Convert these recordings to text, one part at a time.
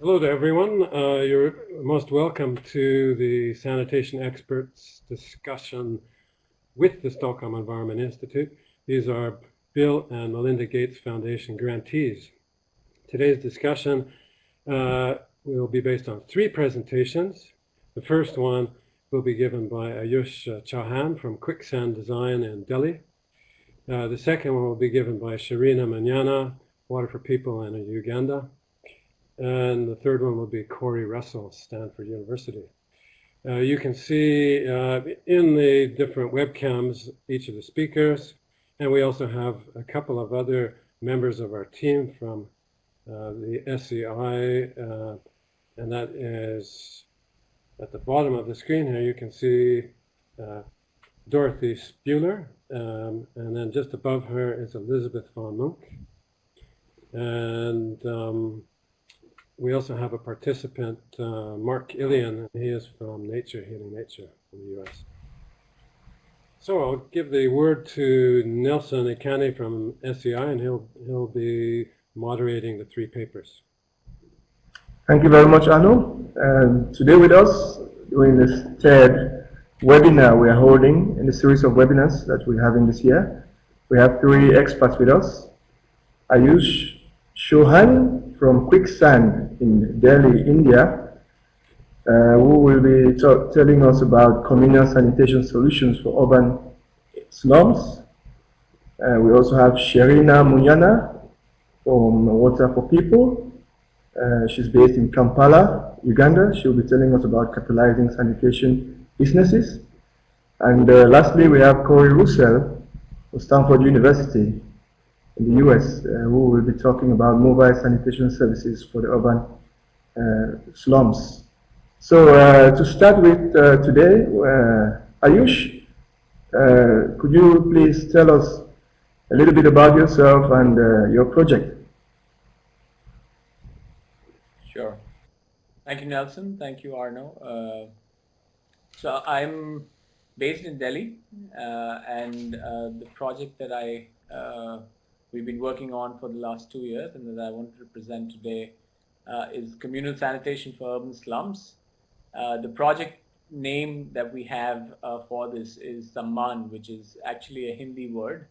Hello to everyone. You're most welcome to the sanitation experts discussion with the Stockholm Environment Institute. These are Bill and Melinda Gates Foundation grantees. Today's discussion will be based on 3 presentations. The first one will be given by Ayush Chauhan from Quicksand Design in Delhi. The second one will be given by Sharina Manyana, Water for People in Uganda. And the third one will be Corey Russell, Stanford University. You can see in the different webcams each of the speakers, and we also have a couple of other members of our team from the SEI, and that is at the bottom of the screen here. You can see Dorothy Spuler, and then just above her is Elizabeth von Munk. And we also have a participant, Mark Ilian, and he is from Nature, Healing Nature in the US. So I'll give the word to Nelson Ekane from SEI, and he'll be moderating the 3 papers. Thank you very much, Arno. Today with us, during this third webinar we are holding in the series of webinars that we're having this year, we have 3 experts with us. Ayush Chauhan from Quicksand in Delhi, India, who will be telling us about communal sanitation solutions for urban slums. We also have Sharina Munyana from Water for People. She's based in Kampala, Uganda. She'll be telling us about catalyzing sanitation businesses. And lastly, we have Corey Russell of Stanford University in the US, who will be talking about mobile sanitation services for the urban slums. So to start with today, Ayush, could you please tell us a little bit about yourself and your project? Sure. Thank you, Nelson. Thank you, Arno. So I'm based in Delhi, and the project that we've been working on for the last 2 years and that I wanted to present today is Communal Sanitation for Urban Slums. The project name that we have for this is Samman, which is actually a Hindi word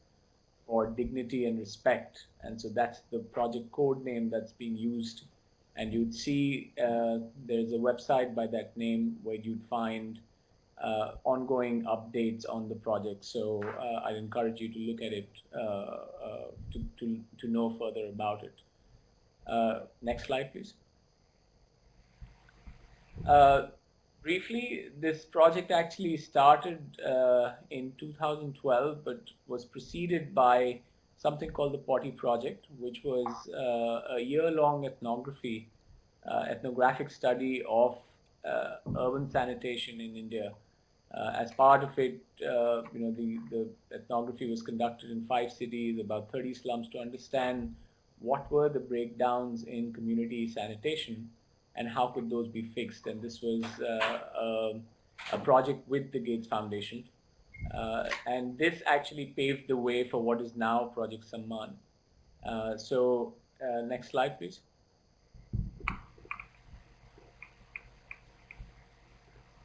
for dignity and respect. And so that's the project code name that's being used. And you'd see there's a website by that name where you'd find ongoing updates on the project. So I'd encourage you to look at it to know further about it. Next slide, please. Briefly, this project actually started in 2012, but was preceded by something called the Potty Project, which was a year-long ethnographic study of urban sanitation in India. As part of it, the ethnography was conducted in 5 cities, about 30 slums, to understand what were the breakdowns in community sanitation and how could those be fixed. And this was a project with the Gates Foundation. And this actually paved the way for what is now Project Samman. Next slide, please.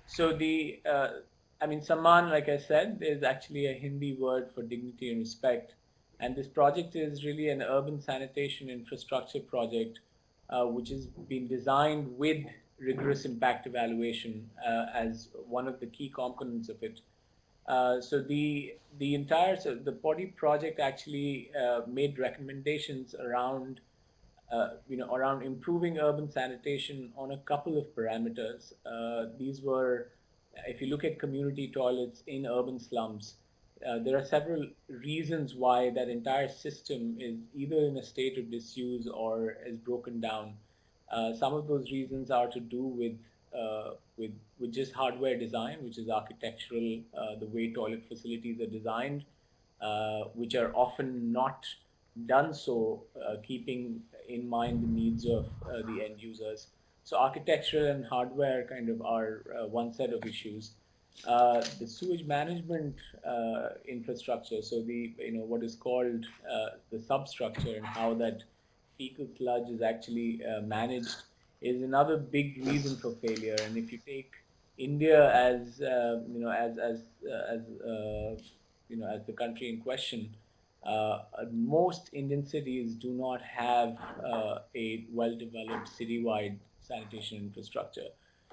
So Samman, like I said, is actually a Hindi word for dignity and respect. And this project is really an urban sanitation infrastructure project, which has been designed with rigorous impact evaluation as one of the key components of it. So the Potty project actually made recommendations around improving urban sanitation on a couple of parameters. These were, if you look at community toilets in urban slums, there are several reasons why that entire system is either in a state of disuse or is broken down. Some of those reasons are to do with just hardware design, which is architectural, the way toilet facilities are designed, which are often not done so keeping in mind the needs of the end users. So architecture and hardware kind of are one set of issues. The sewage management infrastructure, so what is called the substructure and how that fecal sludge is actually managed is another big reason for failure. And if you take India as as the country in question, most Indian cities do not have a well-developed citywide sanitation infrastructure.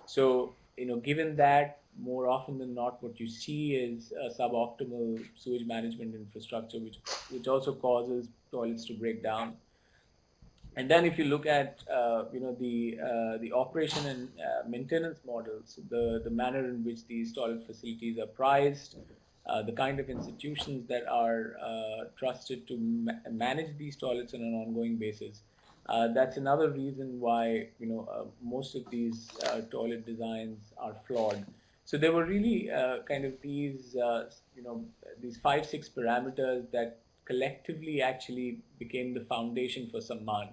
So, given that, more often than not, what you see is a suboptimal sewage management infrastructure, which also causes toilets to break down. And then if you look at the operation and maintenance models, the manner in which these toilet facilities are priced, the kind of institutions that are trusted to manage these toilets on an ongoing basis, that's another reason why most of these toilet designs are flawed. So there were really kind of these 5-6 parameters that collectively actually became the foundation for Samman.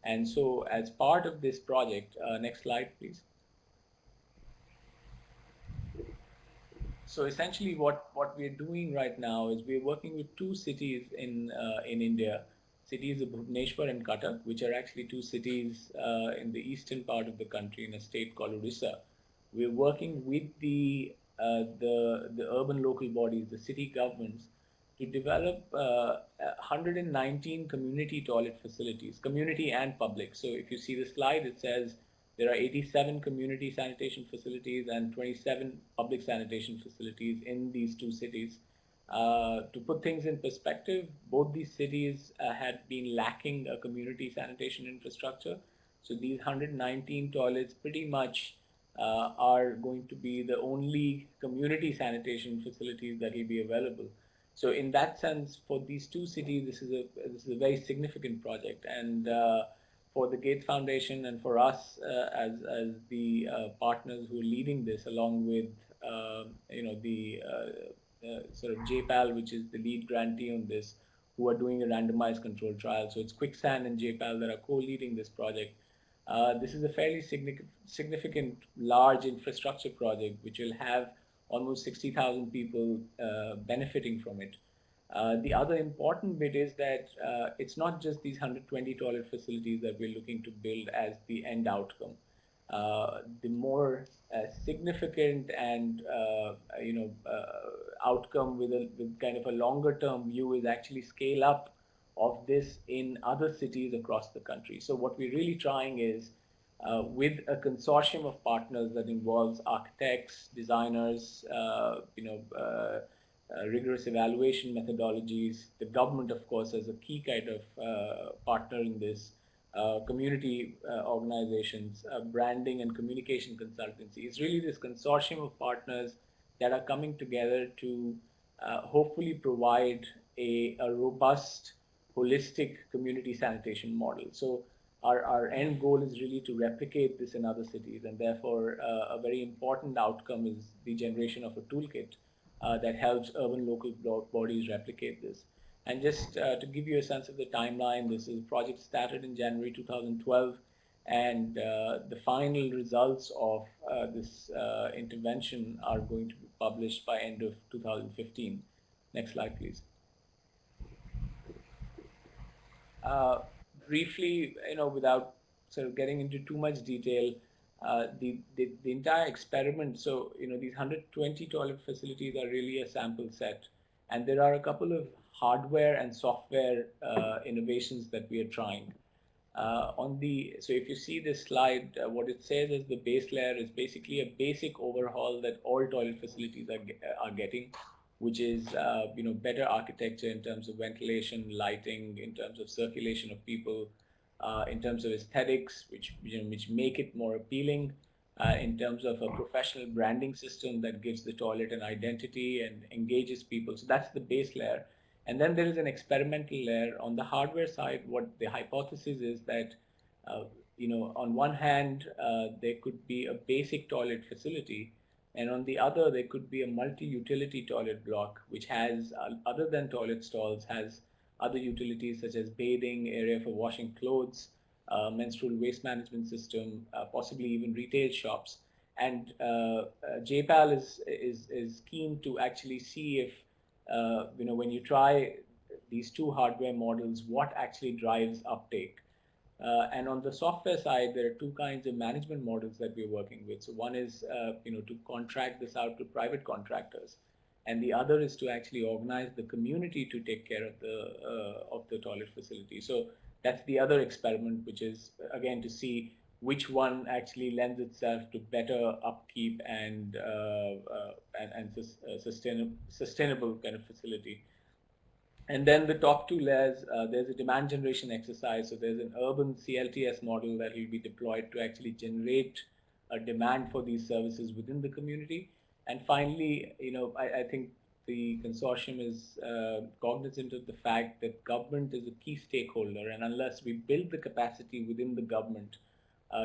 And so as part of this project, next slide, please. So essentially what we're doing right now is we're working with two cities in India, cities of Bhubaneswar and Cuttack, which are actually two cities in the eastern part of the country in a state called Orissa. We're working with the urban local bodies, the city governments, to develop 119 community toilet facilities, community and public. So if you see the slide, it says there are 87 community sanitation facilities and 27 public sanitation facilities in these two cities. To put things in perspective, both these cities had been lacking a community sanitation infrastructure. So these 119 toilets pretty much are going to be the only community sanitation facilities that will be available. So in that sense, for these two cities, this is a very significant project, and for the Gates Foundation and for us as the partners who are leading this, along with the sort of JPAL, which is the lead grantee on this, who are doing a randomized controlled trial. So it's Quicksand and JPAL that are co-leading this project. This is a fairly significant large infrastructure project which will have almost 60,000 people benefiting from it. The other important bit is that it's not just these 120 toilet facilities that we're looking to build as the end outcome. The more significant and outcome with kind of a longer term view is actually scale up of this in other cities across the country. So what we're really trying is with a consortium of partners that involves architects, designers, rigorous evaluation methodologies, the government, of course, as a key kind of partner in this, community organizations, branding and communication consultancy. It's really this consortium of partners that are coming together to hopefully provide a robust, holistic community sanitation model. So our end goal is really to replicate this in other cities, and therefore a very important outcome is the generation of a toolkit that helps urban local bodies replicate this. And just to give you a sense of the timeline, this is a project started in January 2012, and the final results of this intervention are going to be published by end of 2015. Next slide, please. Briefly, without sort of getting into too much detail, the entire experiment, so these 120 toilet facilities are really a sample set, and there are a couple of hardware and software innovations that we are trying. So if you see this slide, what it says is the base layer is basically a basic overhaul that all toilet facilities are getting, which is better architecture in terms of ventilation, lighting, in terms of circulation of people, in terms of aesthetics, which make it more appealing, in terms of a professional branding system that gives the toilet an identity and engages people. So that's the base layer. And then there is an experimental layer. On the hardware side, what the hypothesis is that, on one hand, there could be a basic toilet facility, and on the other, there could be a multi-utility toilet block, which has, other than toilet stalls, has other utilities such as bathing, area for washing clothes, menstrual waste management system, possibly even retail shops. And JPAL is keen to actually see if, when you try these two hardware models, what actually drives uptake. And on the software side, there are two kinds of management models that we're working with. So one is, to contract this out to private contractors, and the other is to actually organize the community to take care of the toilet facility. So that's the other experiment, which is again to see which one actually lends itself to better upkeep and sustainable kind of facility. And then the top two layers, there's a demand generation exercise. So there's an urban CLTS model that will be deployed to actually generate a demand for these services within the community. And finally, I think the consortium is cognizant of the fact that government is a key stakeholder, and unless we build the capacity within the government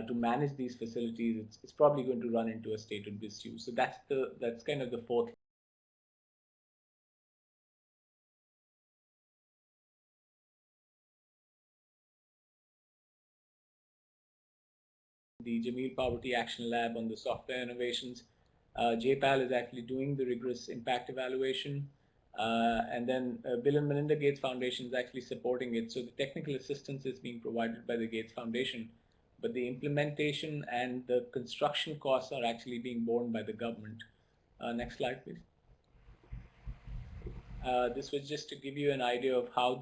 to manage these facilities, it's probably going to run into a state of disuse. So that's kind of the fourth. The Jameel Poverty Action Lab on the software innovations. JPAL is actually doing the rigorous impact evaluation. And then Bill and Melinda Gates Foundation is actually supporting it. So the technical assistance is being provided by the Gates Foundation, but the implementation and the construction costs are actually being borne by the government. Next slide, please. This was just to give you an idea of how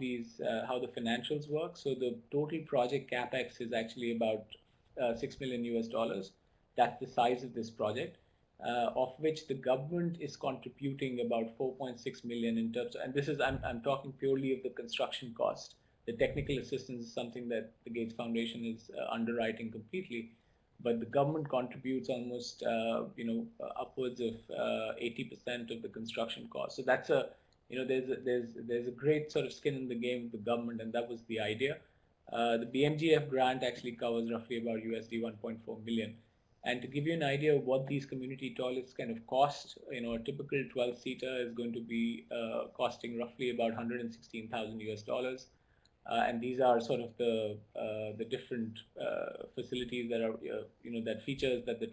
how the financials work. So the total project capex is actually about $6 million US. That's the size of this project, of which the government is contributing about 4.6 million in terms of, and this is, I'm talking purely of the construction cost. The technical assistance is something that the Gates Foundation is underwriting completely, but the government contributes almost, upwards of 80% of the construction cost. So that's there's a great sort of skin in the game with the government, and that was the idea. The BMGF grant actually covers roughly about USD 1.4 million. And to give you an idea of what these community toilets kind of cost, a typical 12-seater is going to be costing roughly about 116,000 US. And these are sort of the different facilities that are, that features that the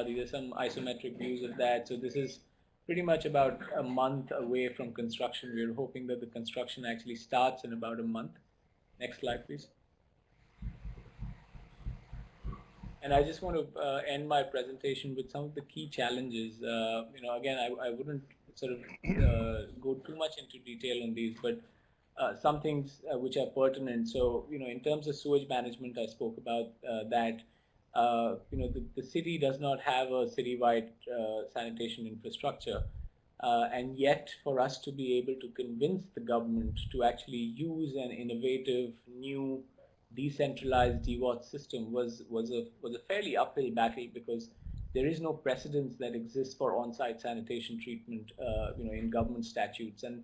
these are some isometric views of that. So this is pretty much about a month away from construction. We're hoping that the construction actually starts in about a month. Next slide, please. And I just want to end my presentation with some of the key challenges. Again, I wouldn't sort of go too much into detail on these, but some things which are pertinent. So, in terms of sewage management, I spoke about that. The city does not have a citywide sanitation infrastructure. And yet, for us to be able to convince the government to actually use an innovative, new, decentralized DWAT system was a fairly uphill battle, because there is no precedence that exists for on-site sanitation treatment, in government statutes, and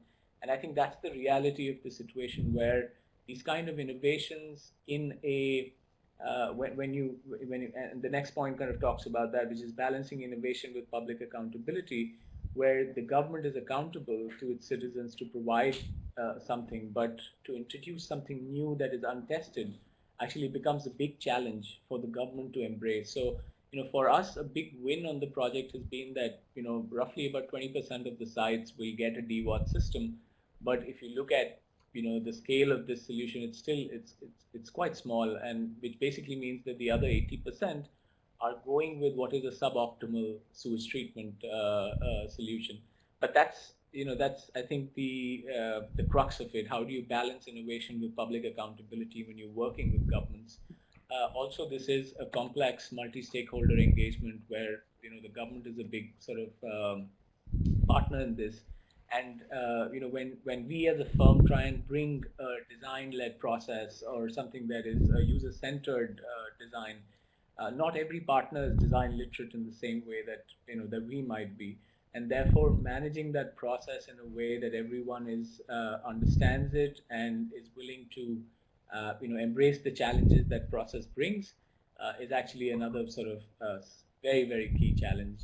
I think that's the reality of the situation, where these kind of innovations in a and the next point kind of talks about that, which is balancing innovation with public accountability, where the government is accountable to its citizens to provide something, but to introduce something new that is untested actually becomes a big challenge for the government to embrace. So, for us, a big win on the project has been that, roughly about 20% of the sites will get a DWAT system. But if you look at, the scale of this solution, it's quite small, and which basically means that the other 80% are going with what is a suboptimal sewage treatment solution. But that's I think the crux of it. How do you balance innovation with public accountability when you're working with governments? Also, this is a complex multi-stakeholder engagement where the government is a big sort of partner in this. And when we as a firm try and bring a design-led process or something that is a user-centered design, not every partner is design literate in the same way that that we might be. and therefore managing that process in a way that everyone is understands it and is willing to embrace the challenges that process brings is actually another sort of very key challenge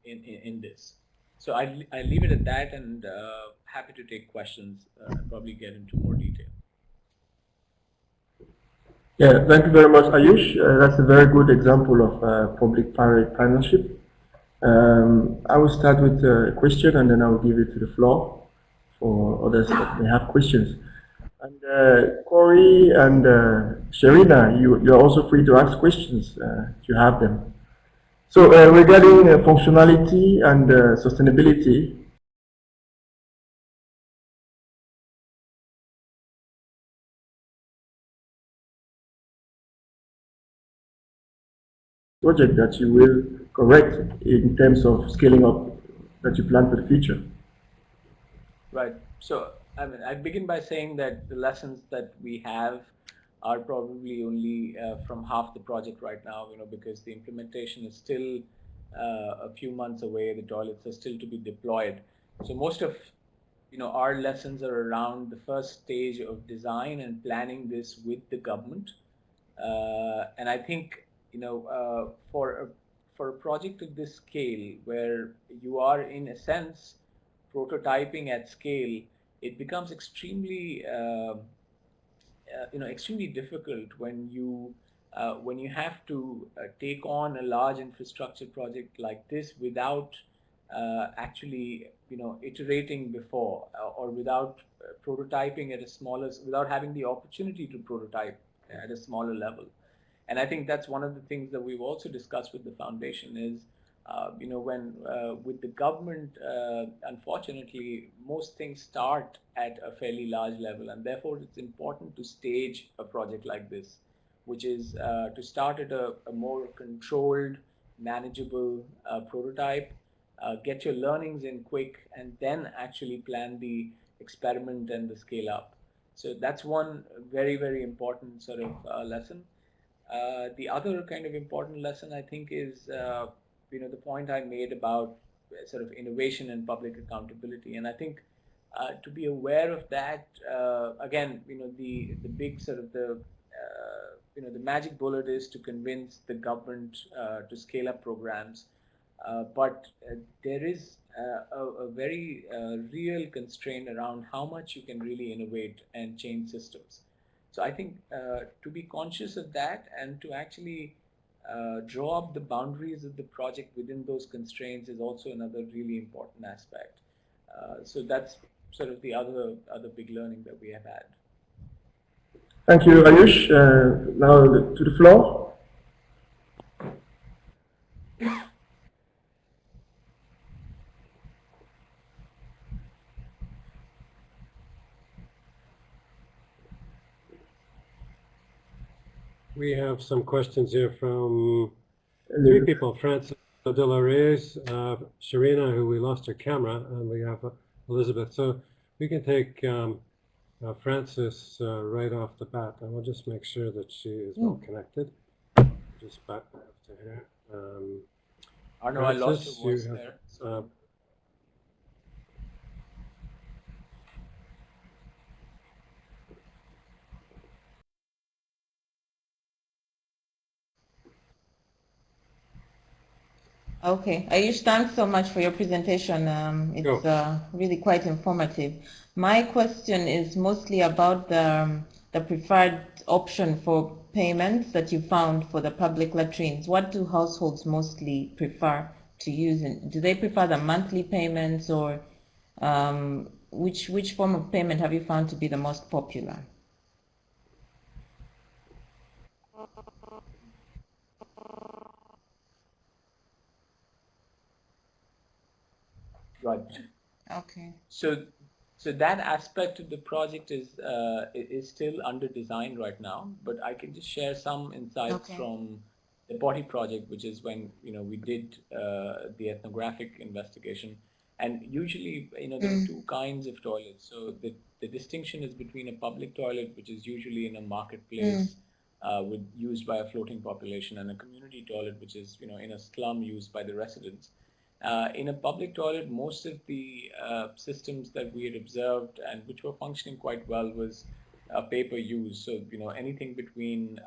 in this. So I leave it at that, and happy to take questions and probably get into more detail. Yeah, thank you very much, Ayush. That's a very good example of public-private partnership. I will start with a question, and then I will give it to the floor for others that may have questions. And Corey and Sharina, you're also free to ask questions if you have them. So regarding functionality and sustainability, project that you will correct in terms of scaling up that you plan for the future? Right. So I mean, I begin by saying that the lessons that we have are probably only from half the project right now, because the implementation is still a few months away. The toilets are still to be deployed. So most of our lessons are around the first stage of design and planning this with the government. And I think for a project of this scale, where you are in a sense prototyping at scale, it becomes extremely extremely difficult when you have to take on a large infrastructure project like this without actually iterating before, or without prototyping at a smaller, without having the opportunity to prototype at a smaller level. And I think that's one of the things that we've also discussed with the foundation is, when with the government, unfortunately, most things start at a fairly large level, and therefore it's important to stage a project like this, which is to start at a more controlled, manageable prototype, get your learnings in quick, and then actually plan the experiment and the scale up. So that's one very important sort of lesson. The other kind of important lesson, I think, is the point I made about sort of innovation and public accountability. And I think to be aware of that, again, the big sort of the magic bullet is to convince the government to scale up programs. But there is a very real constraint around how much you can really innovate and change systems. So I think to be conscious of that and to actually draw up the boundaries of the project within those constraints is also another really important aspect. So that's sort of the other big learning that we have had. Thank you, Ayush. Now to the floor. We have some questions here from three people: Francis de la Reyes, Sharina, who we lost her camera, and we have Elizabeth. So we can take Francis right off the bat, and we'll just make sure that she is well connected. Just back to her. Arno, I lost your voice there. So. Okay, Ayush, thanks so much for your presentation. It's really quite informative. My question is mostly about the preferred option for payments that you found for the public latrines. What do households mostly prefer to use? And do they prefer the monthly payments, or which form of payment have you found to be the most popular? Right. Okay. So that aspect of the project is still under design right now, but I can just share some insights from the body project, which is when we did the ethnographic investigation. And usually there are two kinds of toilets. So the distinction is between a public toilet, which is usually in a marketplace used by a floating population, and a community toilet, which is in a slum used by the residents. In a public toilet, most of the systems that we had observed and which were functioning quite well was paper use. So, anything between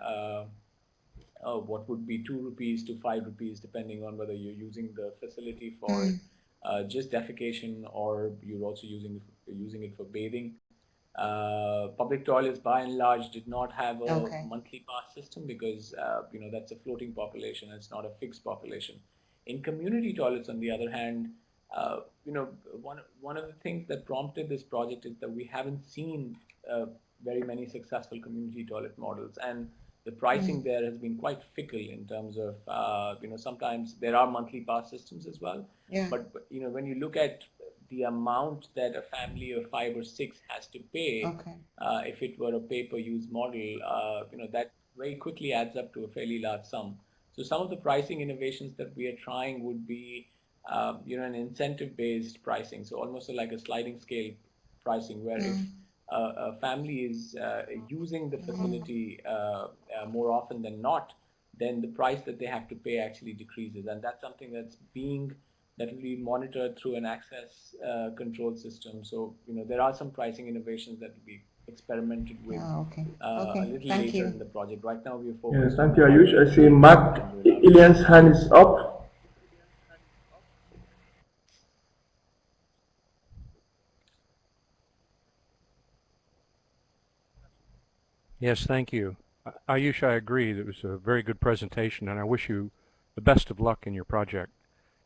what would be 2 rupees to 5 rupees, depending on whether you're using the facility for just defecation or you're also using it for bathing. Public toilets, by and large, did not have a monthly pass system because that's a floating population. It's not a fixed population. In community toilets, on the other hand, one of the things that prompted this project is that we haven't seen very many successful community toilet models, and the pricing there has been quite fickle in terms of sometimes there are monthly pass systems as well. But when you look at the amount that a family of 5 or 6 has to pay, if it were a pay-per-use model, that very quickly adds up to a fairly large sum. So some of the pricing innovations that we are trying would be, an incentive-based pricing, so almost like a sliding scale pricing, where if a family is using the facility more often than not, then the price that they have to pay actually decreases, and that's something that will be monitored through an access control system. So, there are some pricing innovations that will be experimented with a little later in the project. Right now, we are focused. Yes, thank you, Ayush. I see Mark Ilian's hand is up. Yes, thank you. Ayush, I agree. It was a very good presentation, and I wish you the best of luck in your project.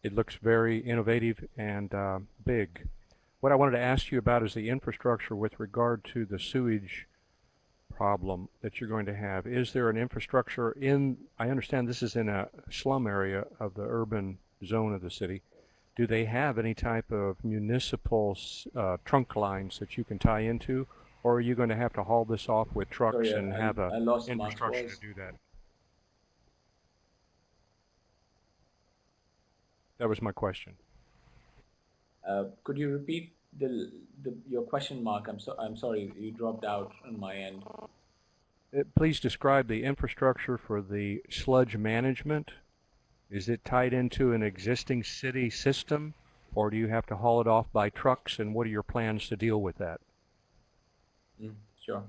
It looks very innovative and big. What I wanted to ask you about is the infrastructure with regard to the sewage problem that you're going to have. Is there an infrastructure I understand this is in a slum area of the urban zone of the city. Do they have any type of municipal trunk lines that you can tie into? Or are you going to have to haul this off with trucks and have a infrastructure to do that? That was my question. Could you repeat your question, Mark? I'm sorry, you dropped out on my end. Please describe the infrastructure for the sludge management. Is it tied into an existing city system, or do you have to haul it off by trucks, and what are your plans to deal with that? Sure.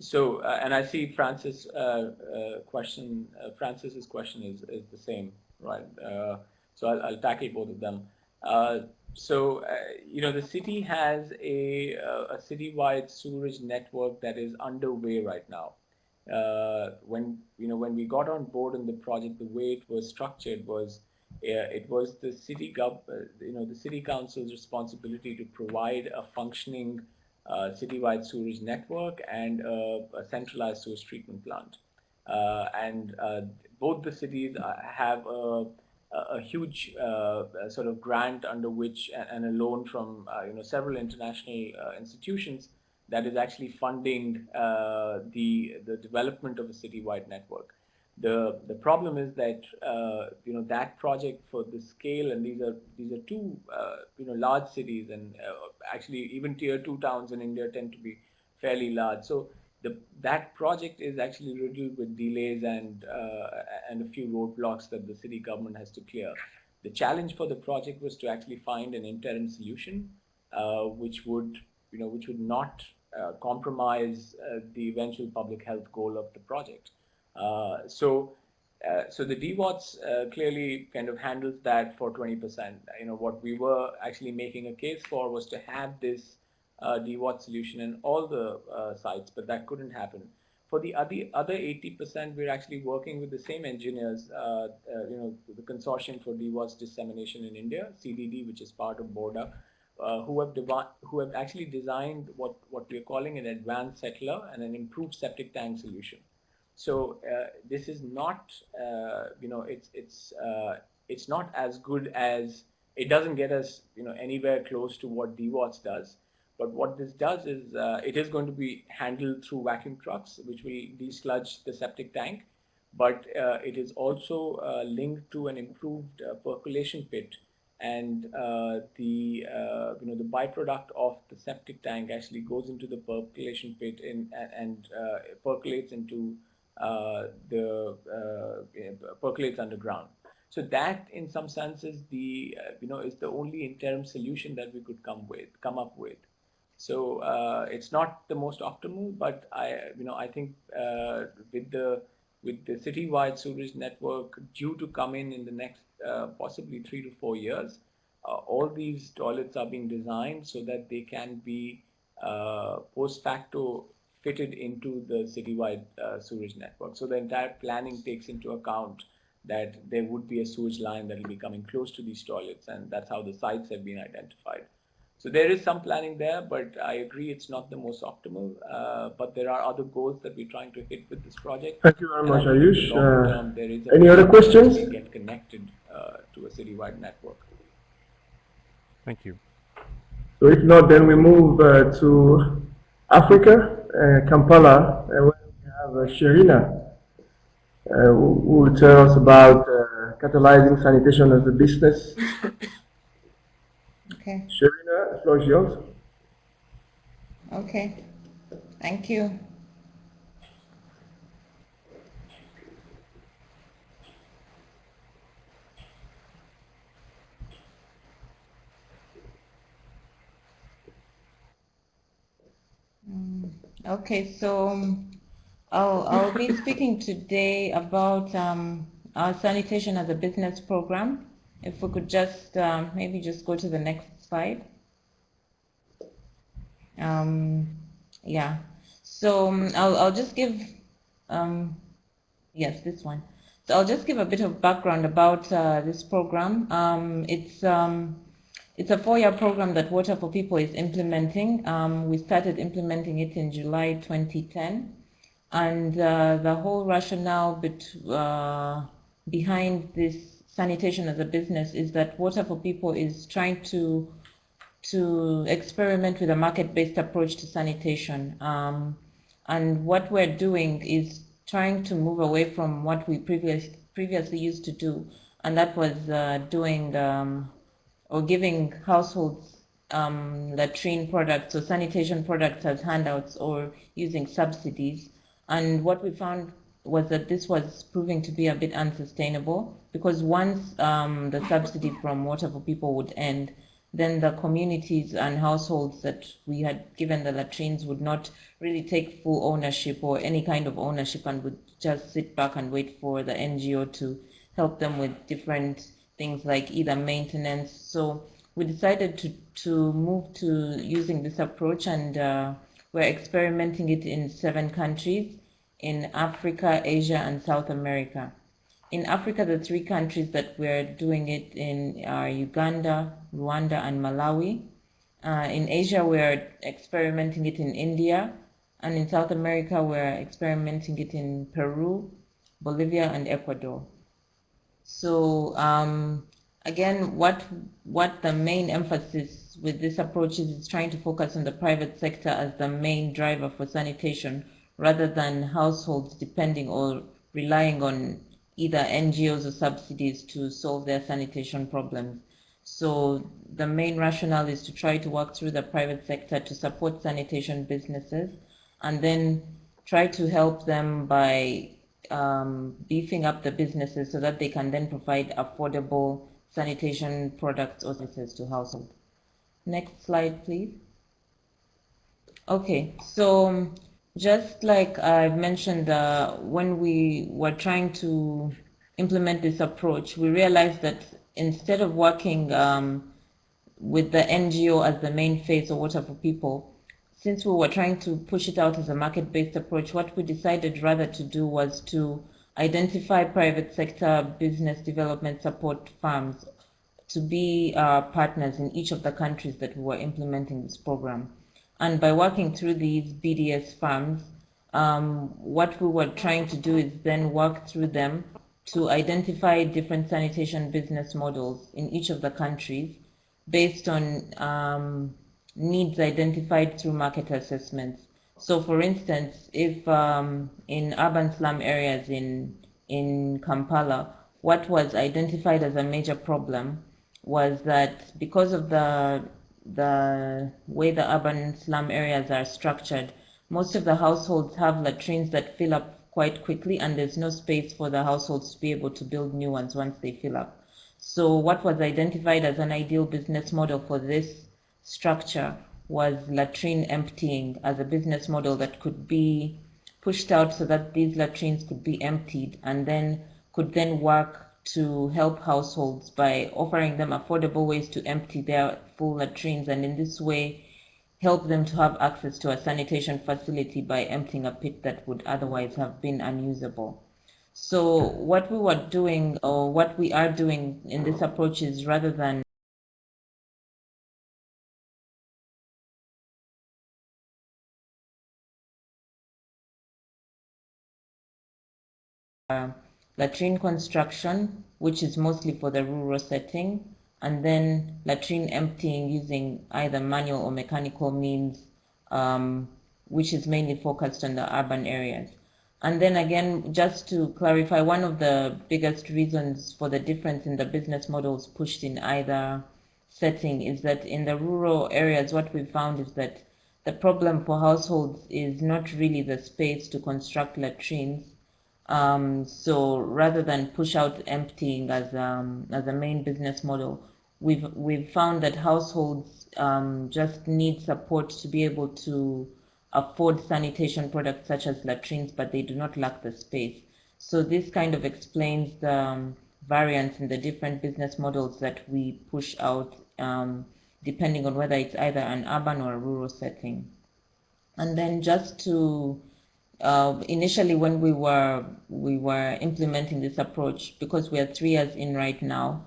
So, and I see Francis's question is the same, right? So I'll tackle both of them. The city has a citywide sewerage network that is underway right now. When we got on board in the project, the way it was structured was it was the city the city council's responsibility to provide a functioning citywide sewerage network and a centralized sewage treatment plant. Both the cities have a huge sort of grant under which and a loan from several international institutions that is actually funding the development of a citywide network. The problem is that that project for the scale, and these are two large cities, and actually even tier 2 towns in India tend to be fairly large. So that project is actually riddled with delays and a few roadblocks that the city government has to clear. The challenge for the project was to actually find an interim solution which would not compromise the eventual public health goal of the project. So the DWATS clearly kind of handles that for 20%. What we were actually making a case for was to have this DWAT solution in all the sites, but that couldn't happen. For the other 80%, we're actually working with the same engineers, the Consortium for DWATS Dissemination in India, CDD, which is part of BORDA, who have actually designed what we're calling an advanced settler and an improved septic tank solution. So this is not, it's not as good as, it doesn't get us, anywhere close to what DWATS does. But what this does is, it is going to be handled through vacuum trucks, which will desludge the septic tank. But it is also linked to an improved percolation pit, and the byproduct of the septic tank actually goes into the percolation pit and percolates into percolates underground. So that, in some sense, is the is the only interim solution that we could come up with. So it's not the most optimal, but I think with the citywide sewage network due to come in the next possibly 3 to 4 years, all these toilets are being designed so that they can be post facto fitted into the citywide sewage network. So the entire planning takes into account that there would be a sewage line that will be coming close to these toilets, and that's how the sites have been identified. So there is some planning there, but I agree it's not the most optimal. But there are other goals that we're trying to hit with this project. Thank you very much, Ayush. Long term, there is any other questions? to get connected to a citywide network. Thank you. So if not, then we move to Africa, Kampala, where we have Sherina, who will tell us about catalyzing sanitation as a business. Okay. Sherina, the floor is yours. Okay. Thank you. Okay, so I'll be speaking today about our sanitation as a business program. If we could just maybe just go to the next slide. Yeah. So I'll just give yes, this one. So I'll just give a bit of background about this program. It's a 4-year program that Water for People is implementing. We started implementing it in July 2010, and the whole rationale behind this sanitation as a business is that Water for People is trying to experiment with a market-based approach to sanitation. And what we're doing is trying to move away from what we previously used to do, and that was doing or giving households latrine products or sanitation products as handouts or using subsidies. And what we found was that this was proving to be a bit unsustainable, because once the subsidy from Water for People would end, then the communities and households that we had given the latrines would not really take full ownership or any kind of ownership, and would just sit back and wait for the NGO to help them with different things like either maintenance. So we decided to move to using this approach, and we're experimenting it in 7 countries in Africa, Asia, and South America. In Africa, the 3 countries that we're doing it in are Uganda, Rwanda, and Malawi. In Asia, we're experimenting it in India, and in South America, we're experimenting it in Peru, Bolivia, and Ecuador. So again, what the main emphasis with this approach is trying to focus on the private sector as the main driver for sanitation, rather than households depending or relying on either NGOs or subsidies to solve their sanitation problems. So the main rationale is to try to work through the private sector to support sanitation businesses, and then try to help them by beefing up the businesses so that they can then provide affordable sanitation products or services to households. Next slide, please. Okay, so just like I've mentioned, when we were trying to implement this approach, we realized that instead of working with the NGO as the main face of Water for People, since we were trying to push it out as a market-based approach, what we decided rather to do was to identify private sector business development support firms to be partners in each of the countries that we were implementing this program. And by working through these BDS firms, what we were trying to do is then work through them to identify different sanitation business models in each of the countries based on needs identified through market assessments. So for instance, if in urban slum areas in Kampala, what was identified as a major problem was that because of the way the urban slum areas are structured, most of the households have latrines that fill up quite quickly, and there's no space for the households to be able to build new ones once they fill up. So what was identified as an ideal business model for this structure was latrine emptying as a business model that could be pushed out so that these latrines could be emptied and then could then work to help households by offering them affordable ways to empty their full latrines, and in this way help them to have access to a sanitation facility by emptying a pit that would otherwise have been unusable. So what we were doing, or what we are doing in this approach, is rather than latrine construction, which is mostly for the rural setting, and then latrine emptying using either manual or mechanical means, which is mainly focused on the urban areas. And then again, just to clarify, one of the biggest reasons for the difference in the business models pushed in either setting is that in the rural areas, what we found is that the problem for households is not really the space to construct latrines. So rather than push out emptying as a main business model, we've found that households just need support to be able to afford sanitation products such as latrines, but they do not lack the space. So this kind of explains the variance in the different business models that we push out, depending on whether it's either an urban or a rural setting. And then just to initially, when we were implementing this approach, because we are 3 years in right now,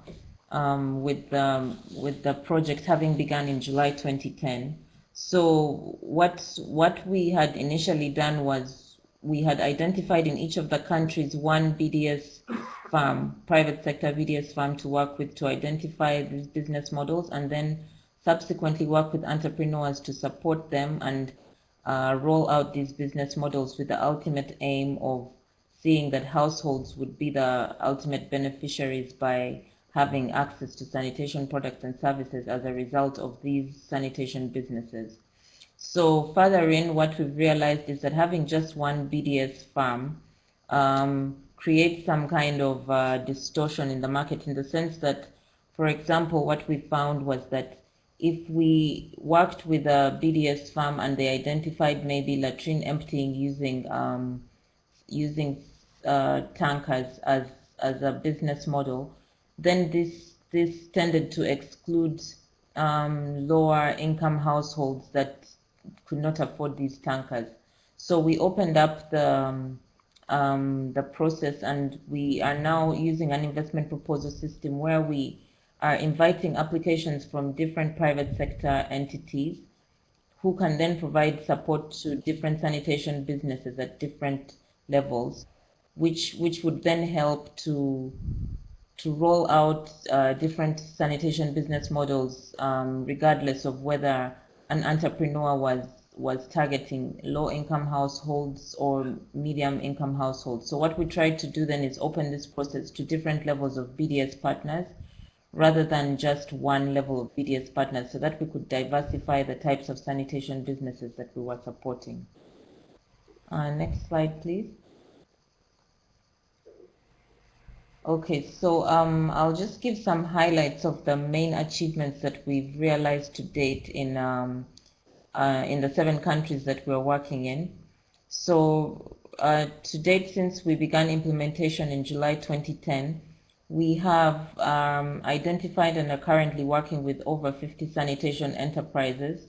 with the project having begun in July 2010. So what we had initially done was we had identified in each of the countries one BDS firm, private sector BDS firm, to work with to identify these business models, and then subsequently work with entrepreneurs to support them and roll out these business models with the ultimate aim of seeing that households would be the ultimate beneficiaries by having access to sanitation products and services as a result of these sanitation businesses. So further in, what we've realized is that having just one BDS farm creates some kind of distortion in the market, in the sense that, for example, what we found was that if we worked with a BDS farm and they identified maybe latrine emptying using tankers as a business model, then this tended to exclude lower income households that could not afford these tankers. So we opened up the process, and we are now using an investment proposal system where we are inviting applications from different private sector entities who can then provide support to different sanitation businesses at different levels, which would then help to roll out different sanitation business models, regardless of whether an entrepreneur was targeting low-income households or medium-income households. So what we tried to do then is open this process to different levels of BDS partners, rather than just one level of BDS partners, so that we could diversify the types of sanitation businesses that we were supporting. Next slide, please. Okay, so I'll just give some highlights of the main achievements that we've realized to date in the 7 countries that we're working in. So to date, since we began implementation in July 2010, we have identified and are currently working with over 50 sanitation enterprises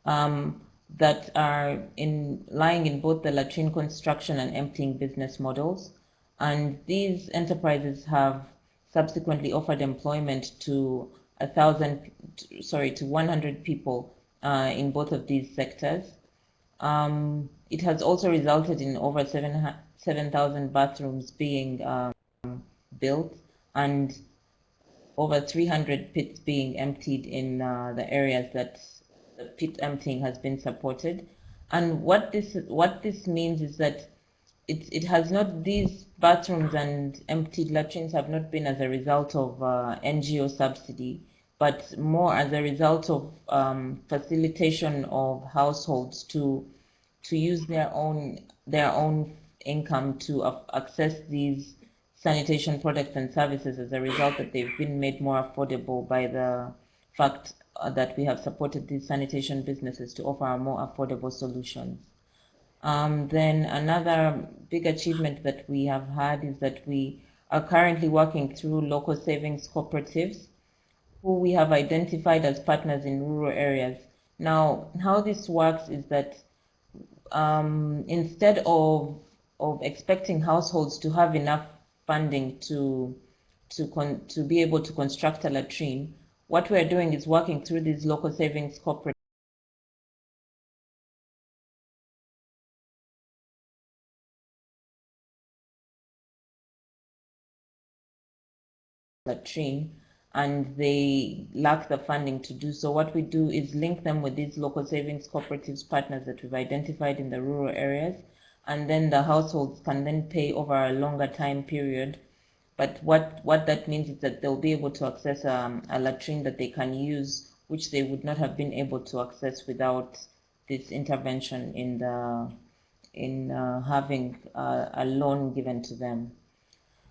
that are lying in both the latrine construction and emptying business models. And these enterprises have subsequently offered employment to 100 people in both of these sectors. It has also resulted in over 7,000 bathrooms being built, and over 300 pits being emptied in the areas that the pit emptying has been supported. And what this means is that it has not, these bathrooms and emptied latrines have not been as a result of NGO subsidy, but more as a result of facilitation of households to use their own income to access these sanitation products and services as a result that they've been made more affordable by the fact that we have supported these sanitation businesses to offer more affordable solutions. Then another big achievement that we have had is that we are currently working through local savings cooperatives who we have identified as partners in rural areas. Now, how this works is that instead of expecting households to have enough funding to be able to construct a latrine, what we're doing is working through these local savings cooperatives latrine, and they lack the funding to do so. What we do is link them with these local savings cooperatives partners that we've identified in the rural areas, and then the households can then pay over a longer time period. But what that means is that they'll be able to access a latrine that they can use, which they would not have been able to access without this intervention in having a loan given to them.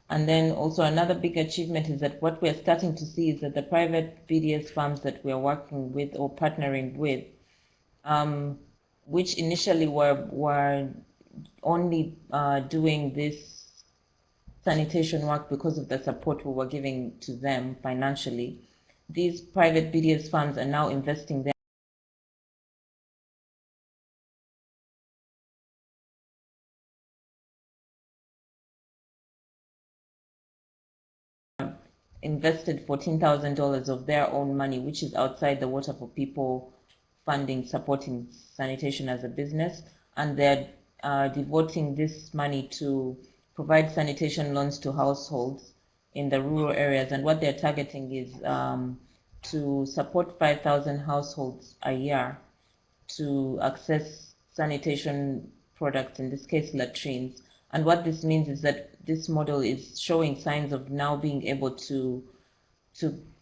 And then also another big achievement is that what we're starting to see is that the private BDS farms that we're working with or partnering with, which initially were only doing this sanitation work because of the support we were giving to them financially, these private BDS farms are now investing their invested $14,000 of their own money, which is outside the Water for People funding, supporting sanitation as a business, and they're devoting this money to provide sanitation loans to households in the rural areas. And what they're targeting is to support 5,000 households a year to access sanitation products, in this case latrines. And what this means is that this model is showing signs of now being able to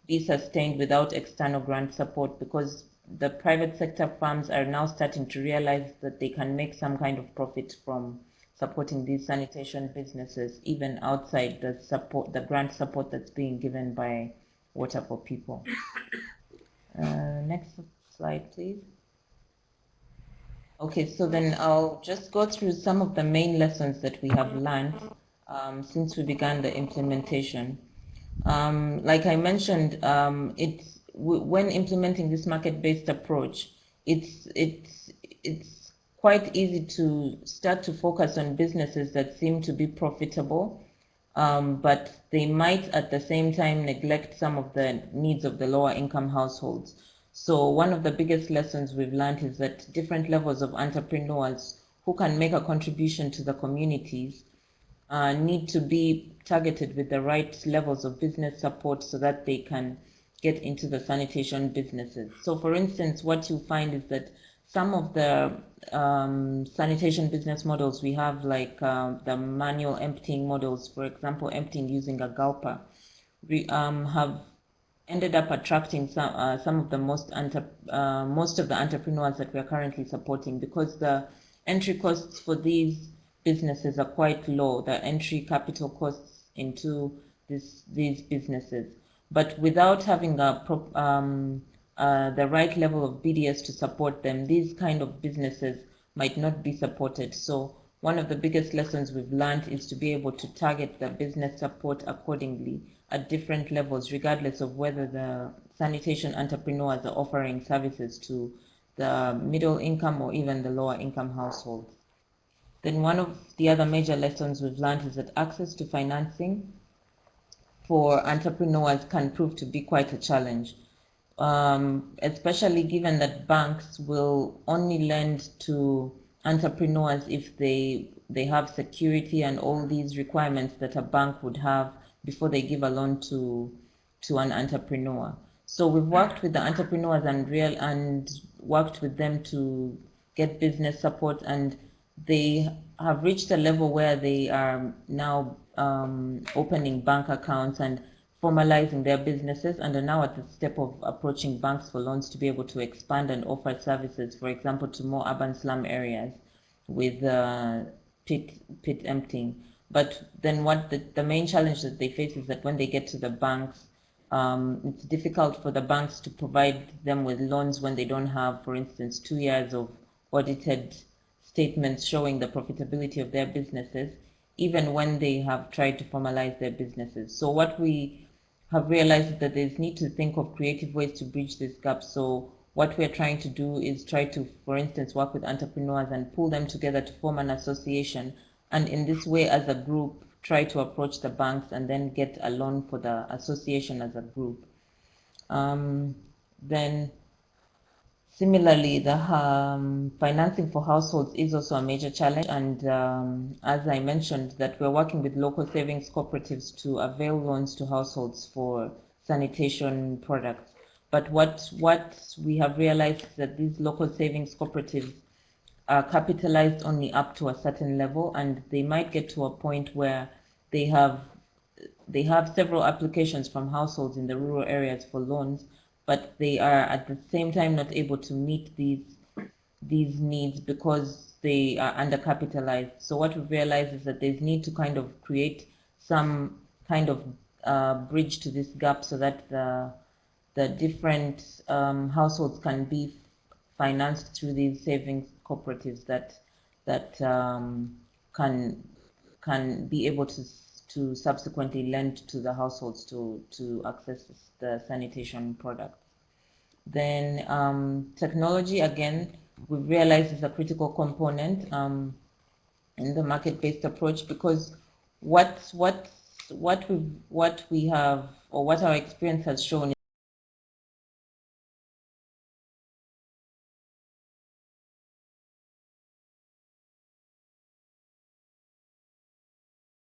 be sustained without external grant support, because the private sector farms are now starting to realize that they can make some kind of profit from supporting these sanitation businesses, even outside the grant support that's being given by Water for People. Next slide, please. Okay, so then I'll just go through some of the main lessons that we have learned since we began the implementation. Like I mentioned, when implementing this market-based approach, it's quite easy to start to focus on businesses that seem to be profitable, but they might at the same time neglect some of the needs of the lower income households. So one of the biggest lessons we've learned is that different levels of entrepreneurs who can make a contribution to the communities need to be targeted with the right levels of business support so that they can get into the sanitation businesses. So for instance, what you find is that some of the sanitation business models we have, like the manual emptying models, for example, emptying using a gulper, we have ended up attracting some of the most of the entrepreneurs that we are currently supporting, because the entry costs for these businesses are quite low, the entry capital costs into these businesses. But without having the right level of BDS to support them, these kind of businesses might not be supported. So one of the biggest lessons we've learned is to be able to target the business support accordingly at different levels, regardless of whether the sanitation entrepreneurs are offering services to the middle income or even the lower income households. Then one of the other major lessons we've learned is that access to financing for entrepreneurs can prove to be quite a challenge, especially given that banks will only lend to entrepreneurs if they have security and all these requirements that a bank would have before they give a loan to an entrepreneur. So we've worked with the entrepreneurs and worked with them to get business support, and they have reached a level where they are now opening bank accounts and formalizing their businesses, and are now at the step of approaching banks for loans to be able to expand and offer services, for example, to more urban slum areas with pit emptying. But then what the main challenge that they face is that when they get to the banks, it's difficult for the banks to provide them with loans when they don't have, for instance, 2 years of audited statements showing the profitability of their businesses, even when they have tried to formalize their businesses. So what we have realized is that there's need to think of creative ways to bridge this gap. So what we're trying to do is try to, for instance, work with entrepreneurs and pull them together to form an association, and in this way, as a group, try to approach the banks and then get a loan for the association as a group. Then similarly, the financing for households is also a major challenge, and as I mentioned, that we're working with local savings cooperatives to avail loans to households for sanitation products. But what we have realized is that these local savings cooperatives are capitalized only up to a certain level, and they might get to a point where they have several applications from households in the rural areas for loans, but they are at the same time not able to meet these needs because they are undercapitalized. So what we've realized is that there's need to kind of create some kind of bridge to this gap so that the different households can be financed through these savings cooperatives that can be able to subsequently lend to the households to access the sanitation products. Then technology, again, we realize is a critical component in the market-based approach, because what we have, or what our experience has shown,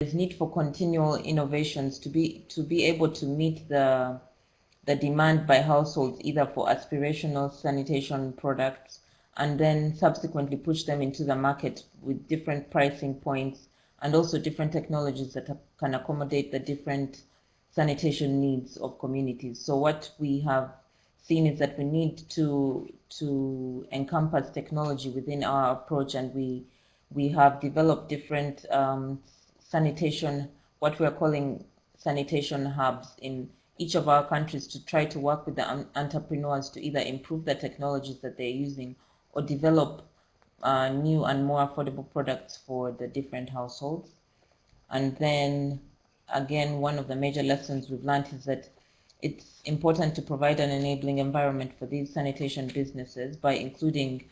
is need for continual innovations to be able to meet the demand by households, either for aspirational sanitation products, and then subsequently push them into the market with different pricing points and also different technologies that can accommodate the different sanitation needs of communities. So what we have seen is that we need to encompass technology within our approach, and we have developed different sanitation, what we are calling sanitation hubs in each of our countries, to try to work with the entrepreneurs to either improve the technologies that they're using or develop new and more affordable products for the different households. And then again, one of the major lessons we've learned is that it's important to provide an enabling environment for these sanitation businesses by including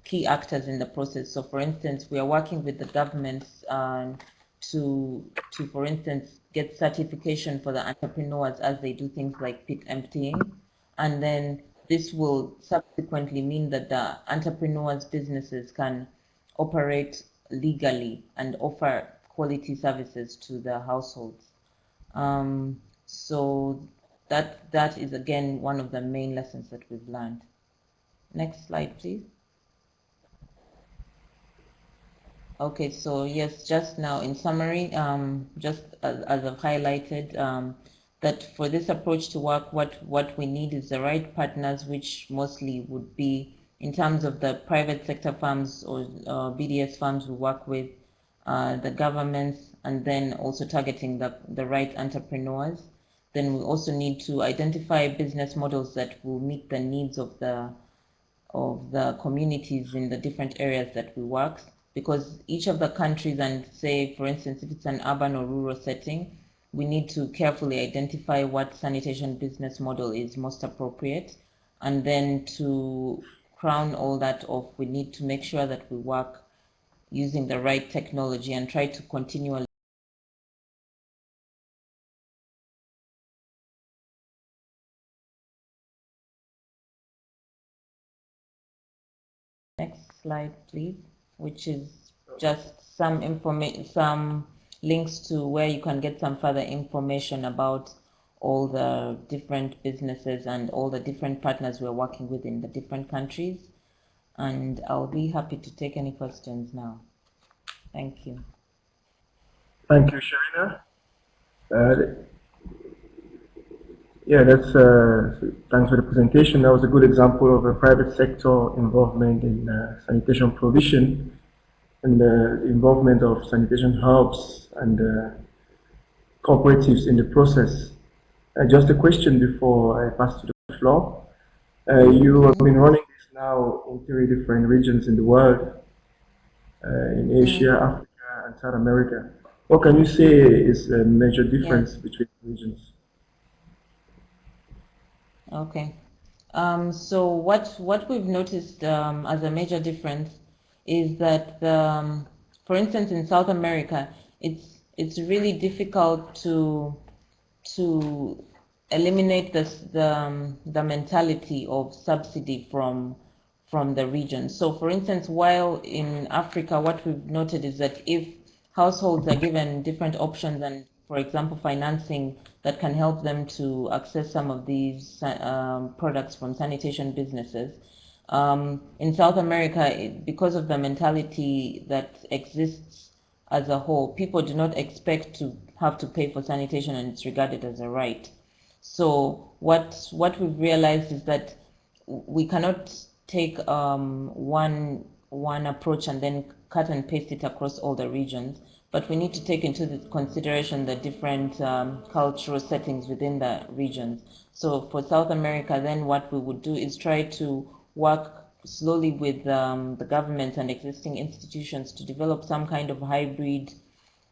key actors in the process. So for instance, we are working with the governments to for instance, get certification for the entrepreneurs as they do things like pit emptying. And then this will subsequently mean that the entrepreneurs' businesses can operate legally and offer quality services to the households. So that is again one of the main lessons that we've learned. Next slide, please. Okay, so yes, just now in summary, just as I've highlighted, that for this approach to work, what we need is the right partners, which mostly would be in terms of the private sector firms or BDS firms we work with, the governments, and then also targeting the right entrepreneurs. Then we also need to identify business models that will meet the needs of the communities in the different areas that we work, because each of the countries, and say for instance if it's an urban or rural setting, we need to carefully identify what sanitation business model is most appropriate, and then to crown all that off, we need to make sure that we work using the right technology and try to continually Next slide, please, which is just some links to where you can get some further information about all the different businesses and all the different partners we're working with in the different countries. And I'll be happy to take any questions now. Thank you. Thank you, Sharina. Yeah, that's thanks for the presentation. That was a good example of a private sector involvement in sanitation provision. and the involvement of sanitation hubs and cooperatives in the process. Just a question before I pass to the floor. You have been running this now in 3 different regions in the world, in Asia, Africa, and South America. What can you say is a major difference between regions? Okay. So what we've noticed as a major difference is that, for instance, in South America, it's really difficult to eliminate the mentality of subsidy from the region. So, for instance, while in Africa, what we've noted is that if households are given different options and, for example, financing that can help them to access some of these products from sanitation businesses. In South America, because of the mentality that exists as a whole, people do not expect to have to pay for sanitation, and it's regarded as a right. So what we've realized is that we cannot take one approach and then cut and paste it across all the regions, but we need to take into consideration the different cultural settings within the regions. So for South America, then what we would do is try to work slowly with the government and existing institutions to develop some kind of hybrid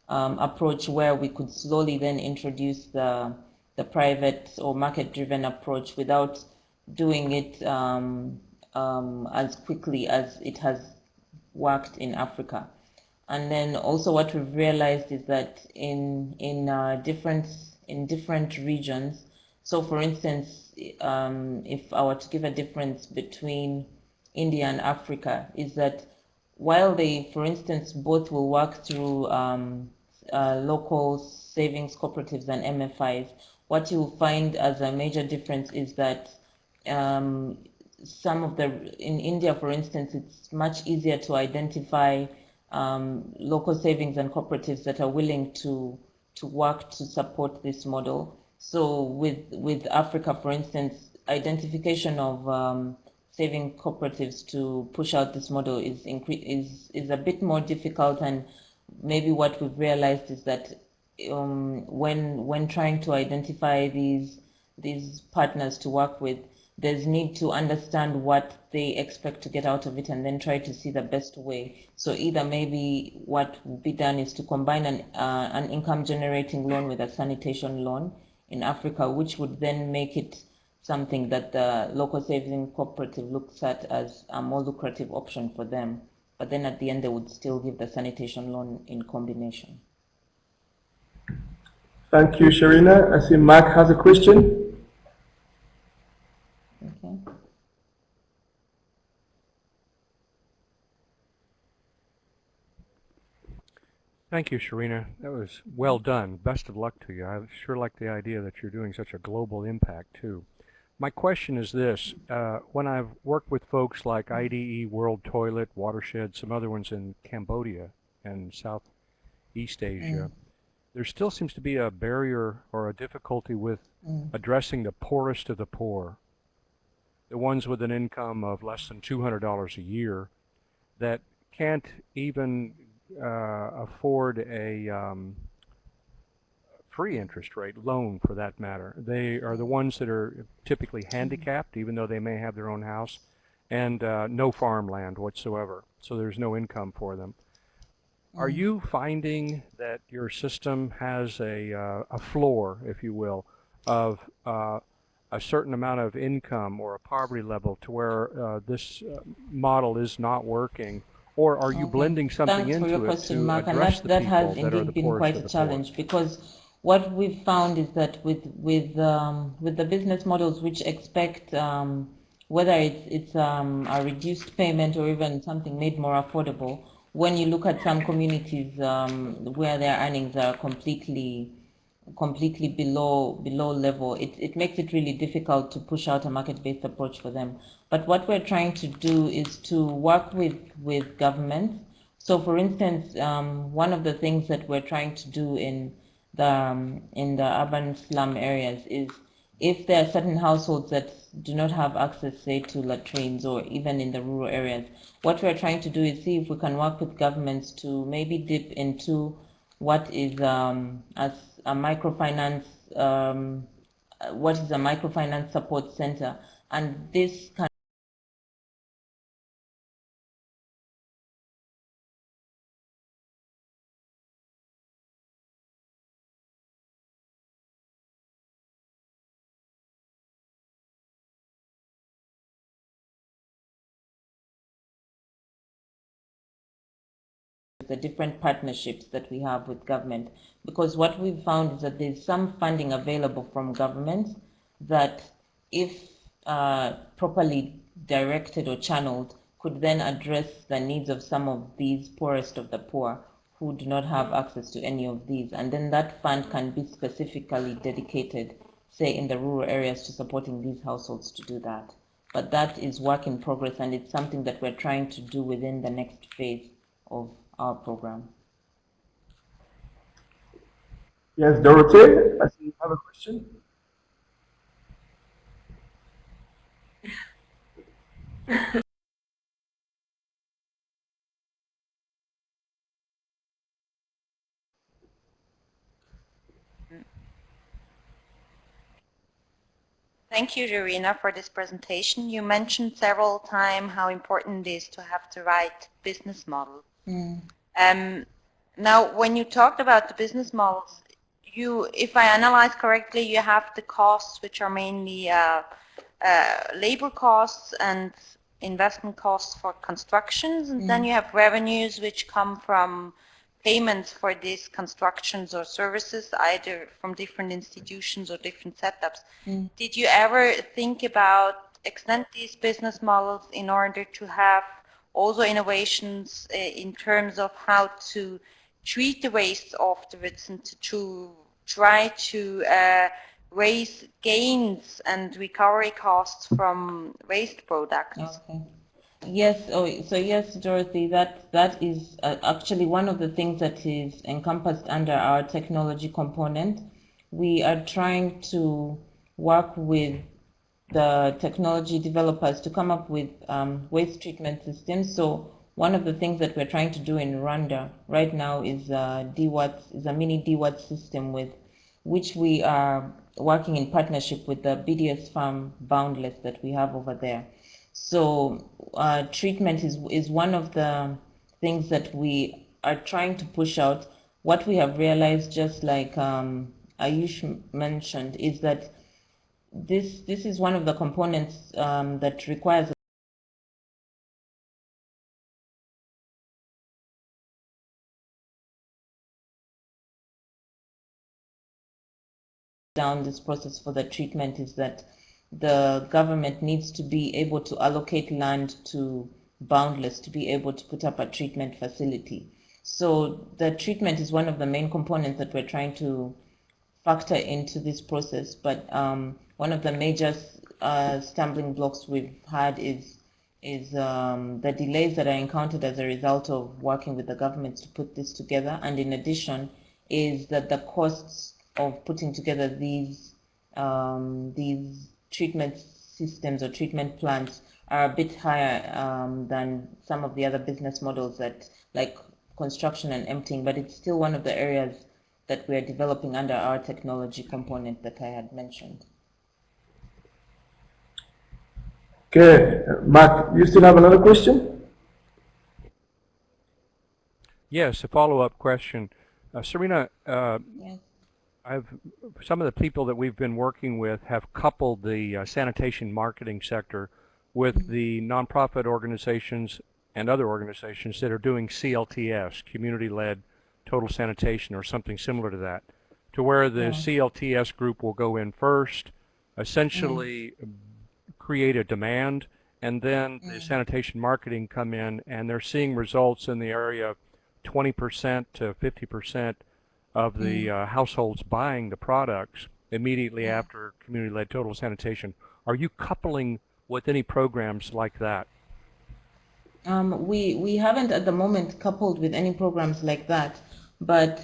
approach where we could slowly then introduce the private or market-driven approach without doing it as quickly as it has worked in Africa. And then also what we've realized is that in different regions, so for instance, if I were to give a difference between India and Africa, is that while they, for instance, both will work through local savings cooperatives and MFIs, what you will find as a major difference is that in India, for instance, it's much easier to identify local savings and cooperatives that are willing to work to support this model. So with Africa, for instance, identification of saving cooperatives to push out this model is a bit more difficult, and maybe what we've realized is that when trying to identify these partners to work with, there's need to understand what they expect to get out of it and then try to see the best way. So either maybe what would be done is to combine an income generating loan with a sanitation loan in Africa, which would then make it something that the local saving cooperative looks at as a more lucrative option for them. But then at the end, they would still give the sanitation loan in combination. Thank you, Sharina. I see Mark has a question. Okay. Thank you, Sharina. That was well done. Best of luck to you. I sure like the idea that you're doing such a global impact, too. My question is this. When I've worked with folks like IDE, World Toilet, Watershed, some other ones in Cambodia and Southeast Asia, there still seems to be a barrier or a difficulty with addressing the poorest of the poor, the ones with an income of less than $200 a year that can't even afford a free interest rate loan, for that matter. They are the ones that are typically handicapped, even though they may have their own house, and no farmland whatsoever, so there's no income for them. Are you finding that your system has a floor, if you will, of a certain amount of income or a poverty level to where this model is not working? Or are you blending something into it to address the people that are the poorest of the poor? That has indeed been quite a challenge, because what we've found is that with the business models which expect whether it's a reduced payment or even something made more affordable, when you look at some communities where their earnings are completely below level, it makes it really difficult to push out a market-based approach for them. But what we're trying to do is to work with governments. So for instance, one of the things that we're trying to do in the urban slum areas if there are certain households that do not have access, say, to latrines or even in the rural areas, what we're trying to do is see if we can work with governments to maybe dip into what is as a microfinance, what is a microfinance support center, and this can the different partnerships that we have with government, because what we've found is that there's some funding available from government that, if properly directed or channeled, could then address the needs of some of these poorest of the poor who do not have access to any of these, and then that fund can be specifically dedicated, say, in the rural areas to supporting these households to do that. But that is work in progress, and it's something that we're trying to do within the next phase of our program. Yes, Dorothy, I see you have a question. Thank you, Irina, for this presentation. You mentioned several times how important it is to have the right business model. Now, when you talked about the business models, if I analyze correctly, you have the costs, which are mainly labor costs and investment costs for constructions, and then you have revenues which come from payments for these constructions or services, either from different institutions or different setups. Did you ever think about extend these business models in order to have also innovations in terms of how to treat the waste afterwards and to try to raise gains and recovery costs from waste products? Okay. Yes. Oh, so yes, Dorothy, that is actually one of the things that is encompassed under our technology component. We are trying to work with the technology developers to come up with waste treatment systems. So one of the things that we're trying to do in Rwanda right now is a mini DWAT system with which we are working in partnership with the BDS farm Boundless that we have over there. So treatment is one of the things that we are trying to push out. What we have realized, just like Ayush mentioned, is that this is one of the components that requires down this process for the treatment is that the government needs to be able to allocate land to Boundless to be able to put up a treatment facility. So the treatment is one of the main components that we're trying to factor into this process. But one of the major stumbling blocks we've had is the delays that are encountered as a result of working with the governments to put this together. And in addition, is that the costs of putting together these treatment systems or treatment plants are a bit higher than some of the other business models that like construction and emptying, but it's still one of the areas that we are developing under our technology component that I had mentioned. Okay, Matt, you still have another question? Yes, a follow-up question. Serena, Yes. some of the people that we've been working with have coupled the sanitation marketing sector with the nonprofit organizations and other organizations that are doing CLTS, community-led total sanitation, or something similar to that, to where the CLTS group will go in first, essentially create a demand, and then the sanitation marketing come in, and they're seeing results in the area of 20% to 50% of the households buying the products immediately after community-led total sanitation. Are you coupling with any programs like that? We haven't at the moment coupled with any programs like that, but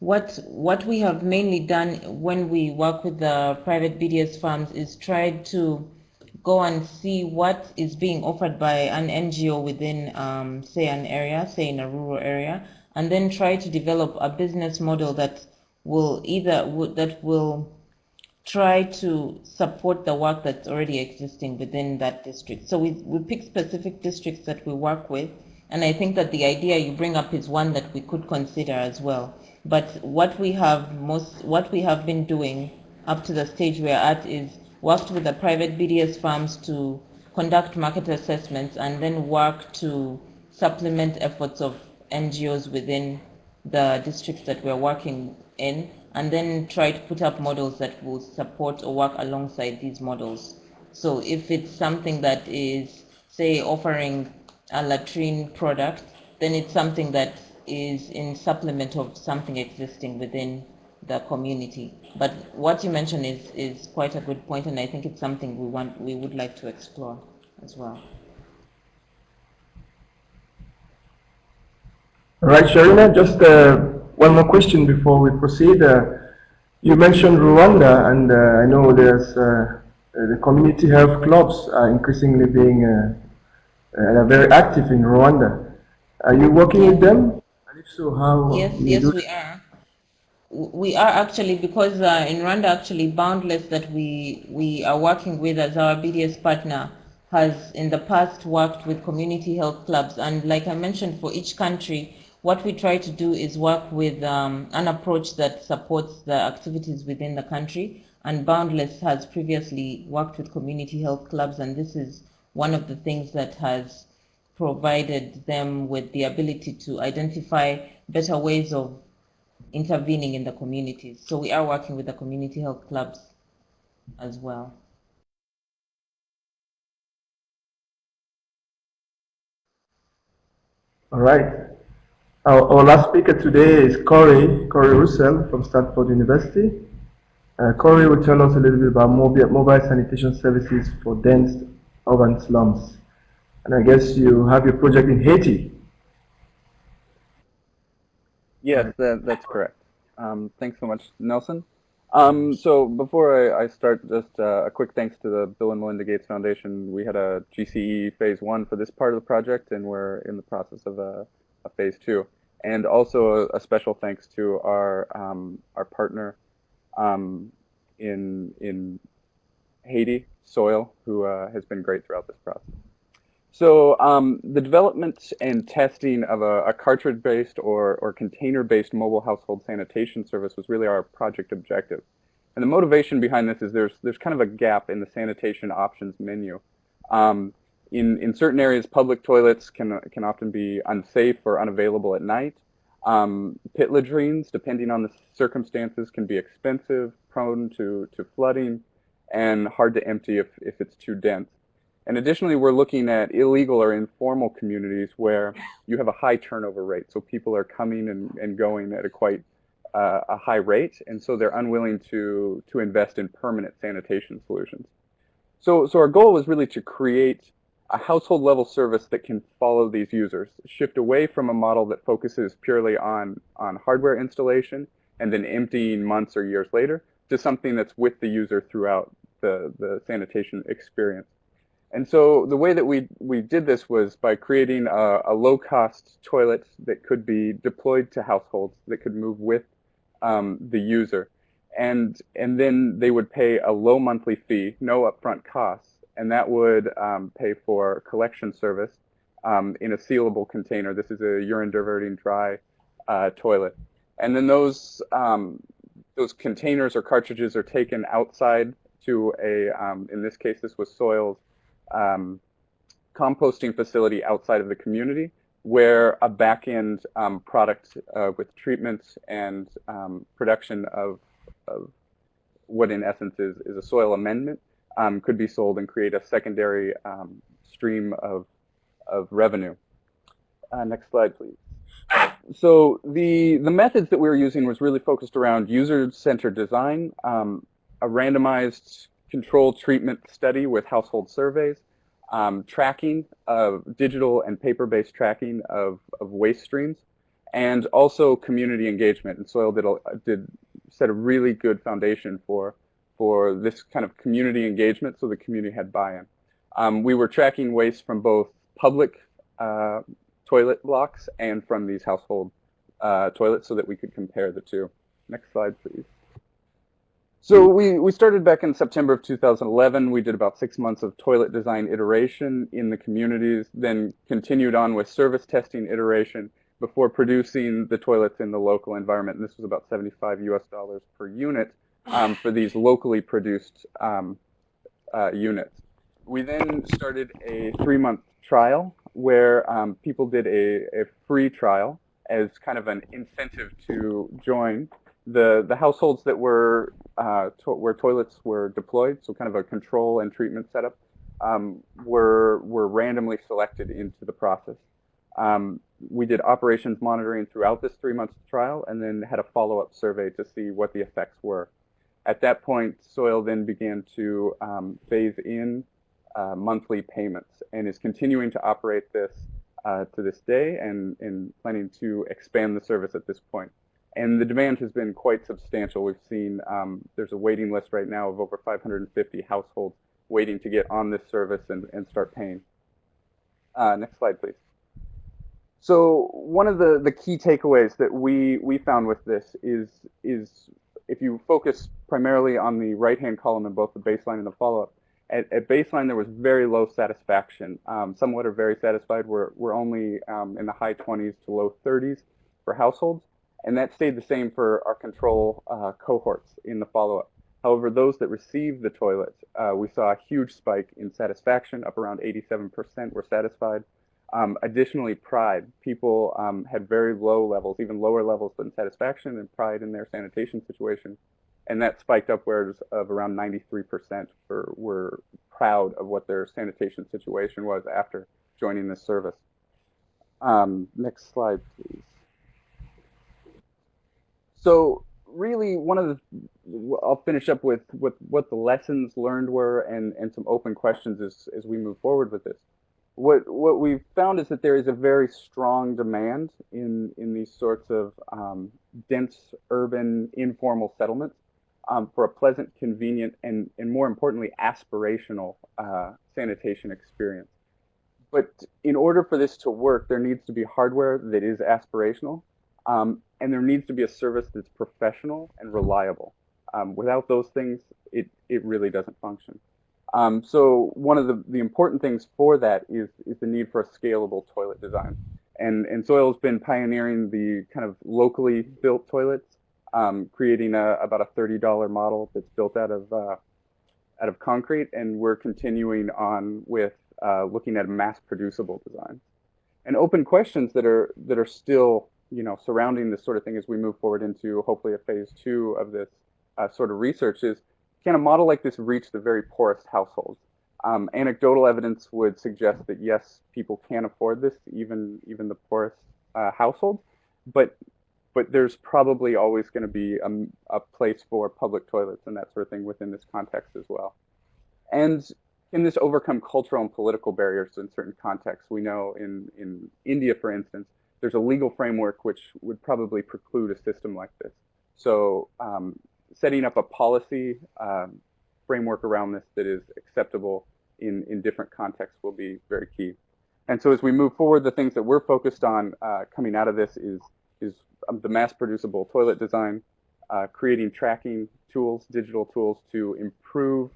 what we have mainly done when we work with the private BDS farms is try to go and see what is being offered by an NGO within, say, an area, say in a rural area, and then try to develop a business model that will try to support the work that's already existing within that district. So we pick specific districts that we work with, and I think that the idea you bring up is one that we could consider as well. But what we have been doing up to the stage we're at is worked with the private BDS farms to conduct market assessments and then work to supplement efforts of NGOs within the districts that we're working in, and then try to put up models that will support or work alongside these models. So if it's something that is, say, offering a latrine product, then it's something that is in supplement of something existing within the community. But what you mentioned is quite a good point, and I think it's something we would like to explore as well. All right, Sharina, just one more question before we proceed. You mentioned Rwanda, and I know there's the community health clubs are increasingly being very active in Rwanda. Are you working with them? And if so, how? Yes, we are. We are actually, because in Rwanda, actually, Boundless that we are working with as our BDS partner has in the past worked with community health clubs. And like I mentioned, for each country, what we try to do is work with an approach that supports the activities within the country. And Boundless has previously worked with community health clubs, and this is one of the things that has provided them with the ability to identify better ways of intervening in the communities. So we are working with the community health clubs as well. All right. Our last speaker today is Corey Russell from Stanford University. Corey will tell us a little bit about mobile sanitation services for dense urban slums. And I guess you have your project in Haiti. Yes, that's correct. Thanks so much, Nelson. So before I start, just a quick thanks to the Bill and Melinda Gates Foundation. We had a GCE phase 1 for this part of the project, and we're in the process of a phase 2. And also a special thanks to our partner in Haiti, Soil, who has been great throughout this process. So the development and testing of a cartridge-based or container-based mobile household sanitation service was really our project objective. And the motivation behind this is there's kind of a gap in the sanitation options menu. In certain areas, public toilets can often be unsafe or unavailable at night. Pit latrines, depending on the circumstances, can be expensive, prone to flooding, and hard to empty if it's too dense. And additionally, we're looking at illegal or informal communities where you have a high turnover rate. So people are coming and going at a high rate, and so they're unwilling to invest in permanent sanitation solutions. So our goal was really to create a household level service that can follow these users, shift away from a model that focuses purely on hardware installation and then emptying months or years later, to something that's with the user throughout the sanitation experience. And so the way that we did this was by creating a low-cost toilet that could be deployed to households, that could move with the user. And then they would pay a low monthly fee, no upfront costs, and that would pay for collection service in a sealable container. This is a urine diverting dry toilet. And then those containers or cartridges are taken outside to in this case, this was Soil's composting facility outside of the community, where a back-end product with treatments and production of what in essence is a soil amendment could be sold and create a secondary stream of revenue. Next slide, please. So the methods that we were using was really focused around user-centered design, a randomized controlled treatment study with household surveys, tracking of digital and paper-based tracking of waste streams, and also community engagement. And Soil did set a really good foundation for this kind of community engagement, so the community had buy-in. We were tracking waste from both public toilet blocks and from these household toilets so that we could compare the two. Next slide, please. So we started back in September of 2011. We did about 6 months of toilet design iteration in the communities, then continued on with service testing iteration before producing the toilets in the local environment. And this was about $75 US per unit for these locally produced units. We then started a 3-month trial where people did a free trial as kind of an incentive to join. The households that were where toilets were deployed, so kind of a control and treatment setup, were randomly selected into the process. We did operations monitoring throughout this 3-month trial and then had a follow-up survey to see what the effects were. At that point, Soil then began to phase in monthly payments and is continuing to operate this to this day and planning to expand the service at this point. And the demand has been quite substantial. We've seen there's a waiting list right now of over 550 households waiting to get on this service and start paying. Next slide, please. So one of the key takeaways that we found with this is if you focus primarily on the right-hand column in both the baseline and the follow-up, at baseline there was very low satisfaction. Somewhat are very satisfied. We're only in the high 20s to low 30s for households. And that stayed the same for our control cohorts in the follow-up. However, those that received the toilets, we saw a huge spike in satisfaction, up around 87% were satisfied. Additionally, pride. People had very low levels, even lower levels than satisfaction and pride in their sanitation situation. And that spiked upwards of around 93% were proud of what their sanitation situation was after joining this service. Next slide, please. So really I'll finish up with what the lessons learned were and some open questions as we move forward with this. What we've found is that there is a very strong demand in these sorts of dense, urban, informal settlements for a pleasant, convenient, and more importantly, aspirational sanitation experience. But in order for this to work, there needs to be hardware that is aspirational. And there needs to be a service that's professional and reliable. Without those things, it really doesn't function. So one of the important things for that is the need for a scalable toilet design. And Soil has been pioneering the kind of locally built toilets, creating about a $30 model that's built out of concrete, and we're continuing on with looking at mass producible design. And open questions that are still surrounding this sort of thing as we move forward into hopefully a phase 2 of this sort of research is, can a model like this reach the very poorest households? Anecdotal evidence would suggest that yes, people can afford this, even the poorest households, but there's probably always going to be a place for public toilets and that sort of thing within this context as well. And can this overcome cultural and political barriers in certain contexts? We know in India, for instance, there's a legal framework which would probably preclude a system like this. So setting up a policy framework around this that is acceptable in different contexts will be very key. And so as we move forward, the things that we're focused on coming out of this is the mass producible toilet design, creating tracking tools, digital tools to improve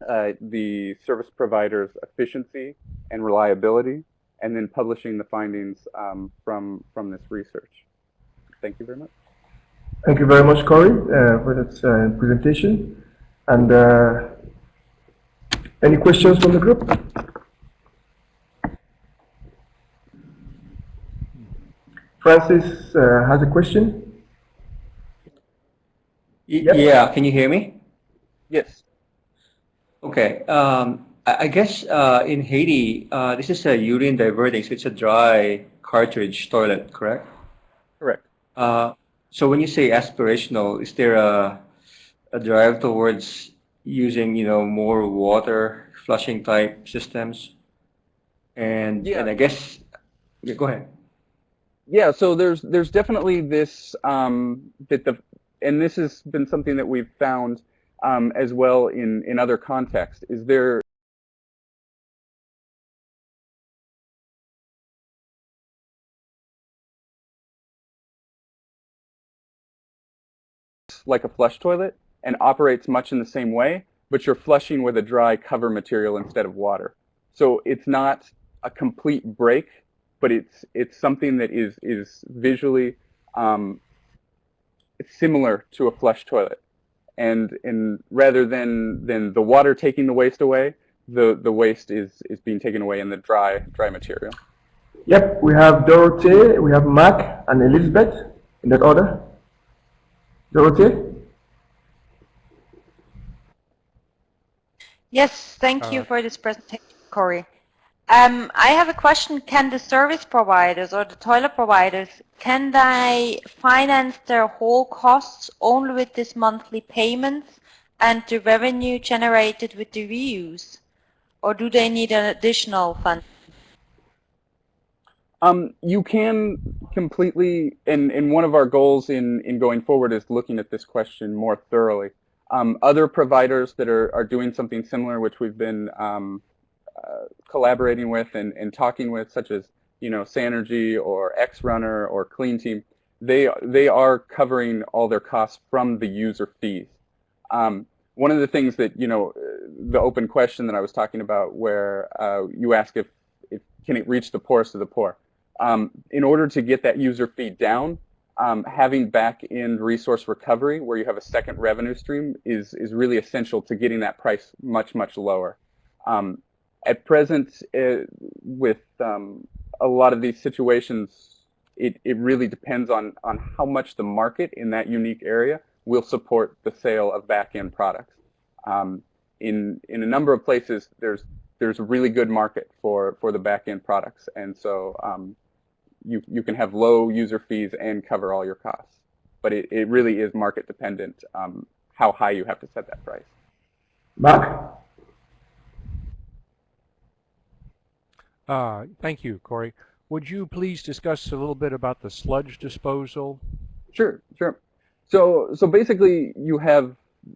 the service provider's efficiency and reliability, and then publishing the findings from this research. Thank you very much. Thank you very much, Corey, for that presentation. And any questions from the group? Francis has a question. Yep. Yeah, can you hear me? Yes. Okay. I guess in Haiti, this is a urine diverting, so it's a dry cartridge toilet, correct? Correct. So when you say aspirational, is there a drive towards using, more water flushing type systems? And I guess, yeah, go ahead. Yeah, so there's definitely this and this has been something that we've found as well in other contexts. Is there like a flush toilet and operates much in the same way, but you're flushing with a dry cover material instead of water. So it's not a complete break, but it's something that is visually similar to a flush toilet. And rather than the water taking the waste away, the waste is being taken away in the dry material. Yep, we have Dorothy, we have Mark, and Elizabeth in that order. Dorothy? Yes, thank you for this presentation, Corey. I have a question. Can the service providers or the toilet providers, can they finance their whole costs only with this monthly payments and the revenue generated with the reuse? Or do they need an additional fund? You can completely, and one of our goals in going forward is looking at this question more thoroughly. Other providers that are doing something similar, which we've been collaborating with and talking with, such as Sanergy or XRunner or Clean Team, they are covering all their costs from the user fees. One of the things that the open question that I was talking about, where you ask if can it reach the poorest of the poor. In order to get that user fee down, having back-end resource recovery, where you have a second revenue stream, is really essential to getting that price much, much lower. At present, with a lot of these situations, it really depends on how much the market in that unique area will support the sale of back-end products. In a number of places, there's a really good market for the back-end products, and so you can have low user fees and cover all your costs. But it really is market dependent how high you have to set that price. Mark? Thank you, Corey. Would you please discuss a little bit about the sludge disposal? Sure. So basically, you have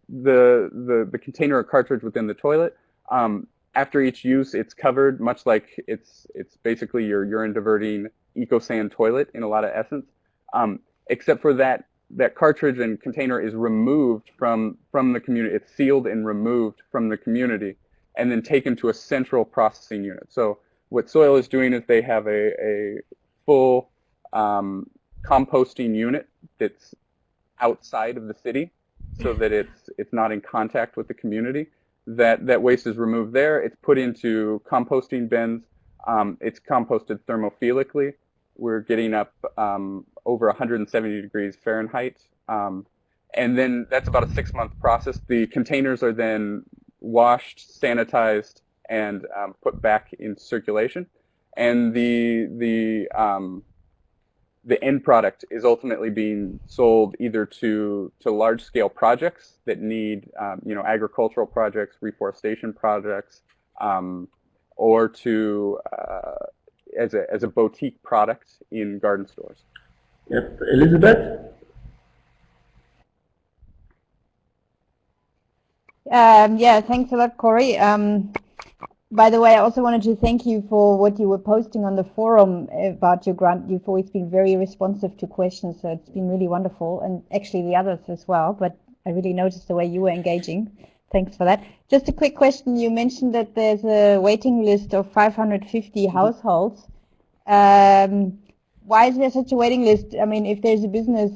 the container or cartridge within the toilet. After each use, it's covered, much like it's basically your urine diverting EcoSan toilet in a lot of essence, except for that cartridge and container is removed from the community. It's sealed and removed from the community and then taken to a central processing unit. So what Soil is doing is they have a full composting unit that's outside of the city so that it's not in contact with the community. That waste is removed there. It's put into composting bins. It's composted thermophilically. We're getting up over 170 degrees Fahrenheit. And then that's about a 6-month process. The containers are then washed, sanitized, and put back in circulation. And the end product is ultimately being sold either to large-scale projects that need, agricultural projects, reforestation projects, or to as a boutique product in garden stores. Yep. Elizabeth? Yeah, thanks a lot, Corey. By the way, I also wanted to thank you for what you were posting on the forum about your grant. You've always been very responsive to questions, so it's been really wonderful, and actually the others as well, but I really noticed the way you were engaging. Thanks for that. Just a quick question. You mentioned that there's a waiting list of 550 households. Why is there such a waiting list? I mean, if there's a business,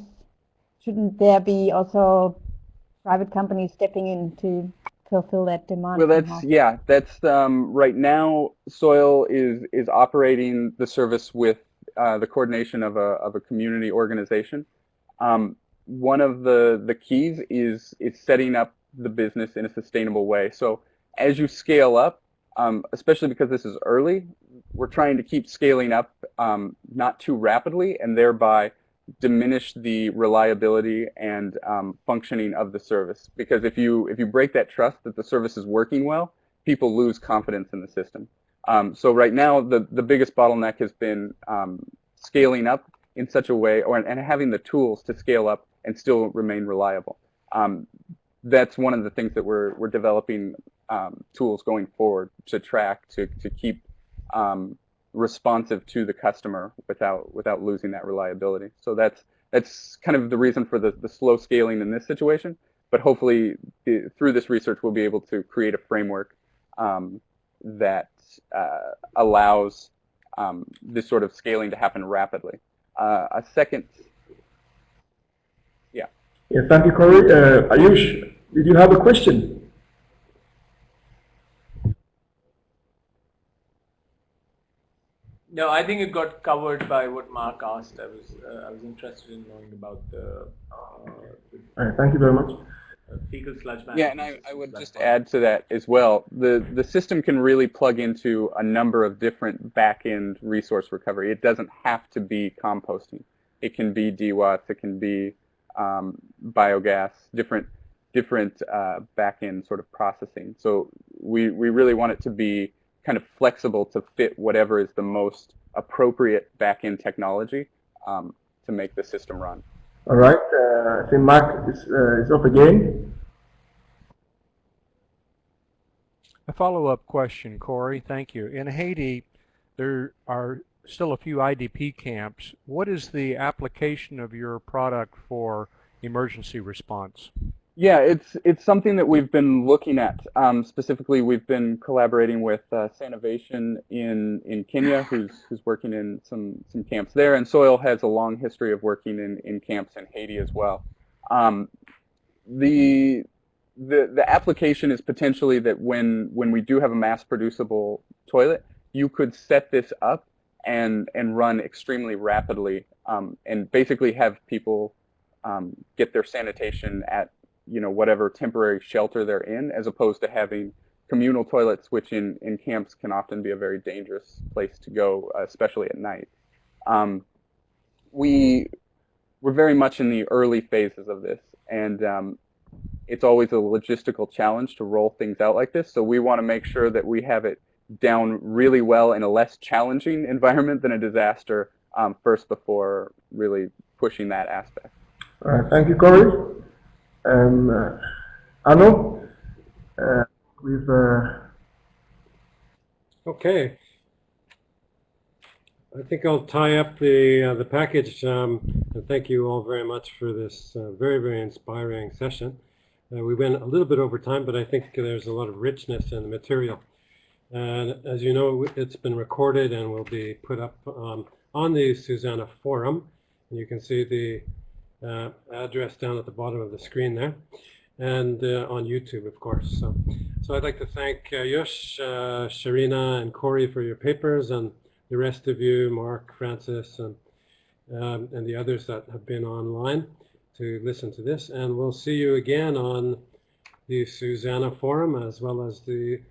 shouldn't there be also private companies stepping in to fulfill that demand? Well, that's right now. Soil is operating the service with the coordination of a community organization. One of the keys is setting up the business in a sustainable way. So as you scale up, especially because this is early, we're trying to keep scaling up not too rapidly, and thereby diminish the reliability and functioning of the service. Because if you break that trust that the service is working well, people lose confidence in the system. So right now, the biggest bottleneck has been scaling up in such a way, and having the tools to scale up and still remain reliable. That's one of the things that we're developing tools going forward to track, to keep responsive to the customer without losing that reliability. So that's kind of the reason for the slow scaling in this situation. But hopefully, through this research, we'll be able to create a framework that allows this sort of scaling to happen rapidly. A second, yeah. Yeah, thank you, Corey. Ayush, did you have a question? No, I think it got covered by what Mark asked. I was interested in knowing about the All right, thank you very much. fecal sludge management. Yeah, and I would just add to that as well. The system can really plug into a number of different back-end resource recovery. It doesn't have to be composting. It can be DWAS. It can be biogas. Different back-end sort of processing. So we really want it to be kind of flexible to fit whatever is the most appropriate back-end technology to make the system run. All right, I think Mark is up again. A follow-up question, Corey. Thank you. In Haiti, there are still a few IDP camps. What is the application of your product for emergency response? Yeah, it's something that we've been looking at. Specifically, we've been collaborating with Sanitation in Kenya, who's working in some camps there, and Soil has a long history of working in camps in Haiti as well. The application is potentially that when we do have a mass producible toilet, you could set this up and run extremely rapidly, and basically have people get their sanitation at whatever temporary shelter they're in, as opposed to having communal toilets, which in camps can often be a very dangerous place to go, especially at night. We're very much in the early phases of this, and it's always a logistical challenge to roll things out like this, so we want to make sure that we have it down really well in a less challenging environment than a disaster first, before really pushing that aspect. All right, thank you, Corey. Arno, we've... Okay. I think I'll tie up the package, and thank you all very much for this very, very inspiring session. We went a little bit over time, but I think there's a lot of richness in the material. And as you know, it's been recorded and will be put up on the SuSanA forum. And you can see the address down at the bottom of the screen there, and on YouTube, of course. So I'd like to thank Ayush, Sharina, and Corey for your papers, and the rest of you, Mark, Francis, and the others that have been online to listen to this. And we'll see you again on the SuSanA forum, as well as the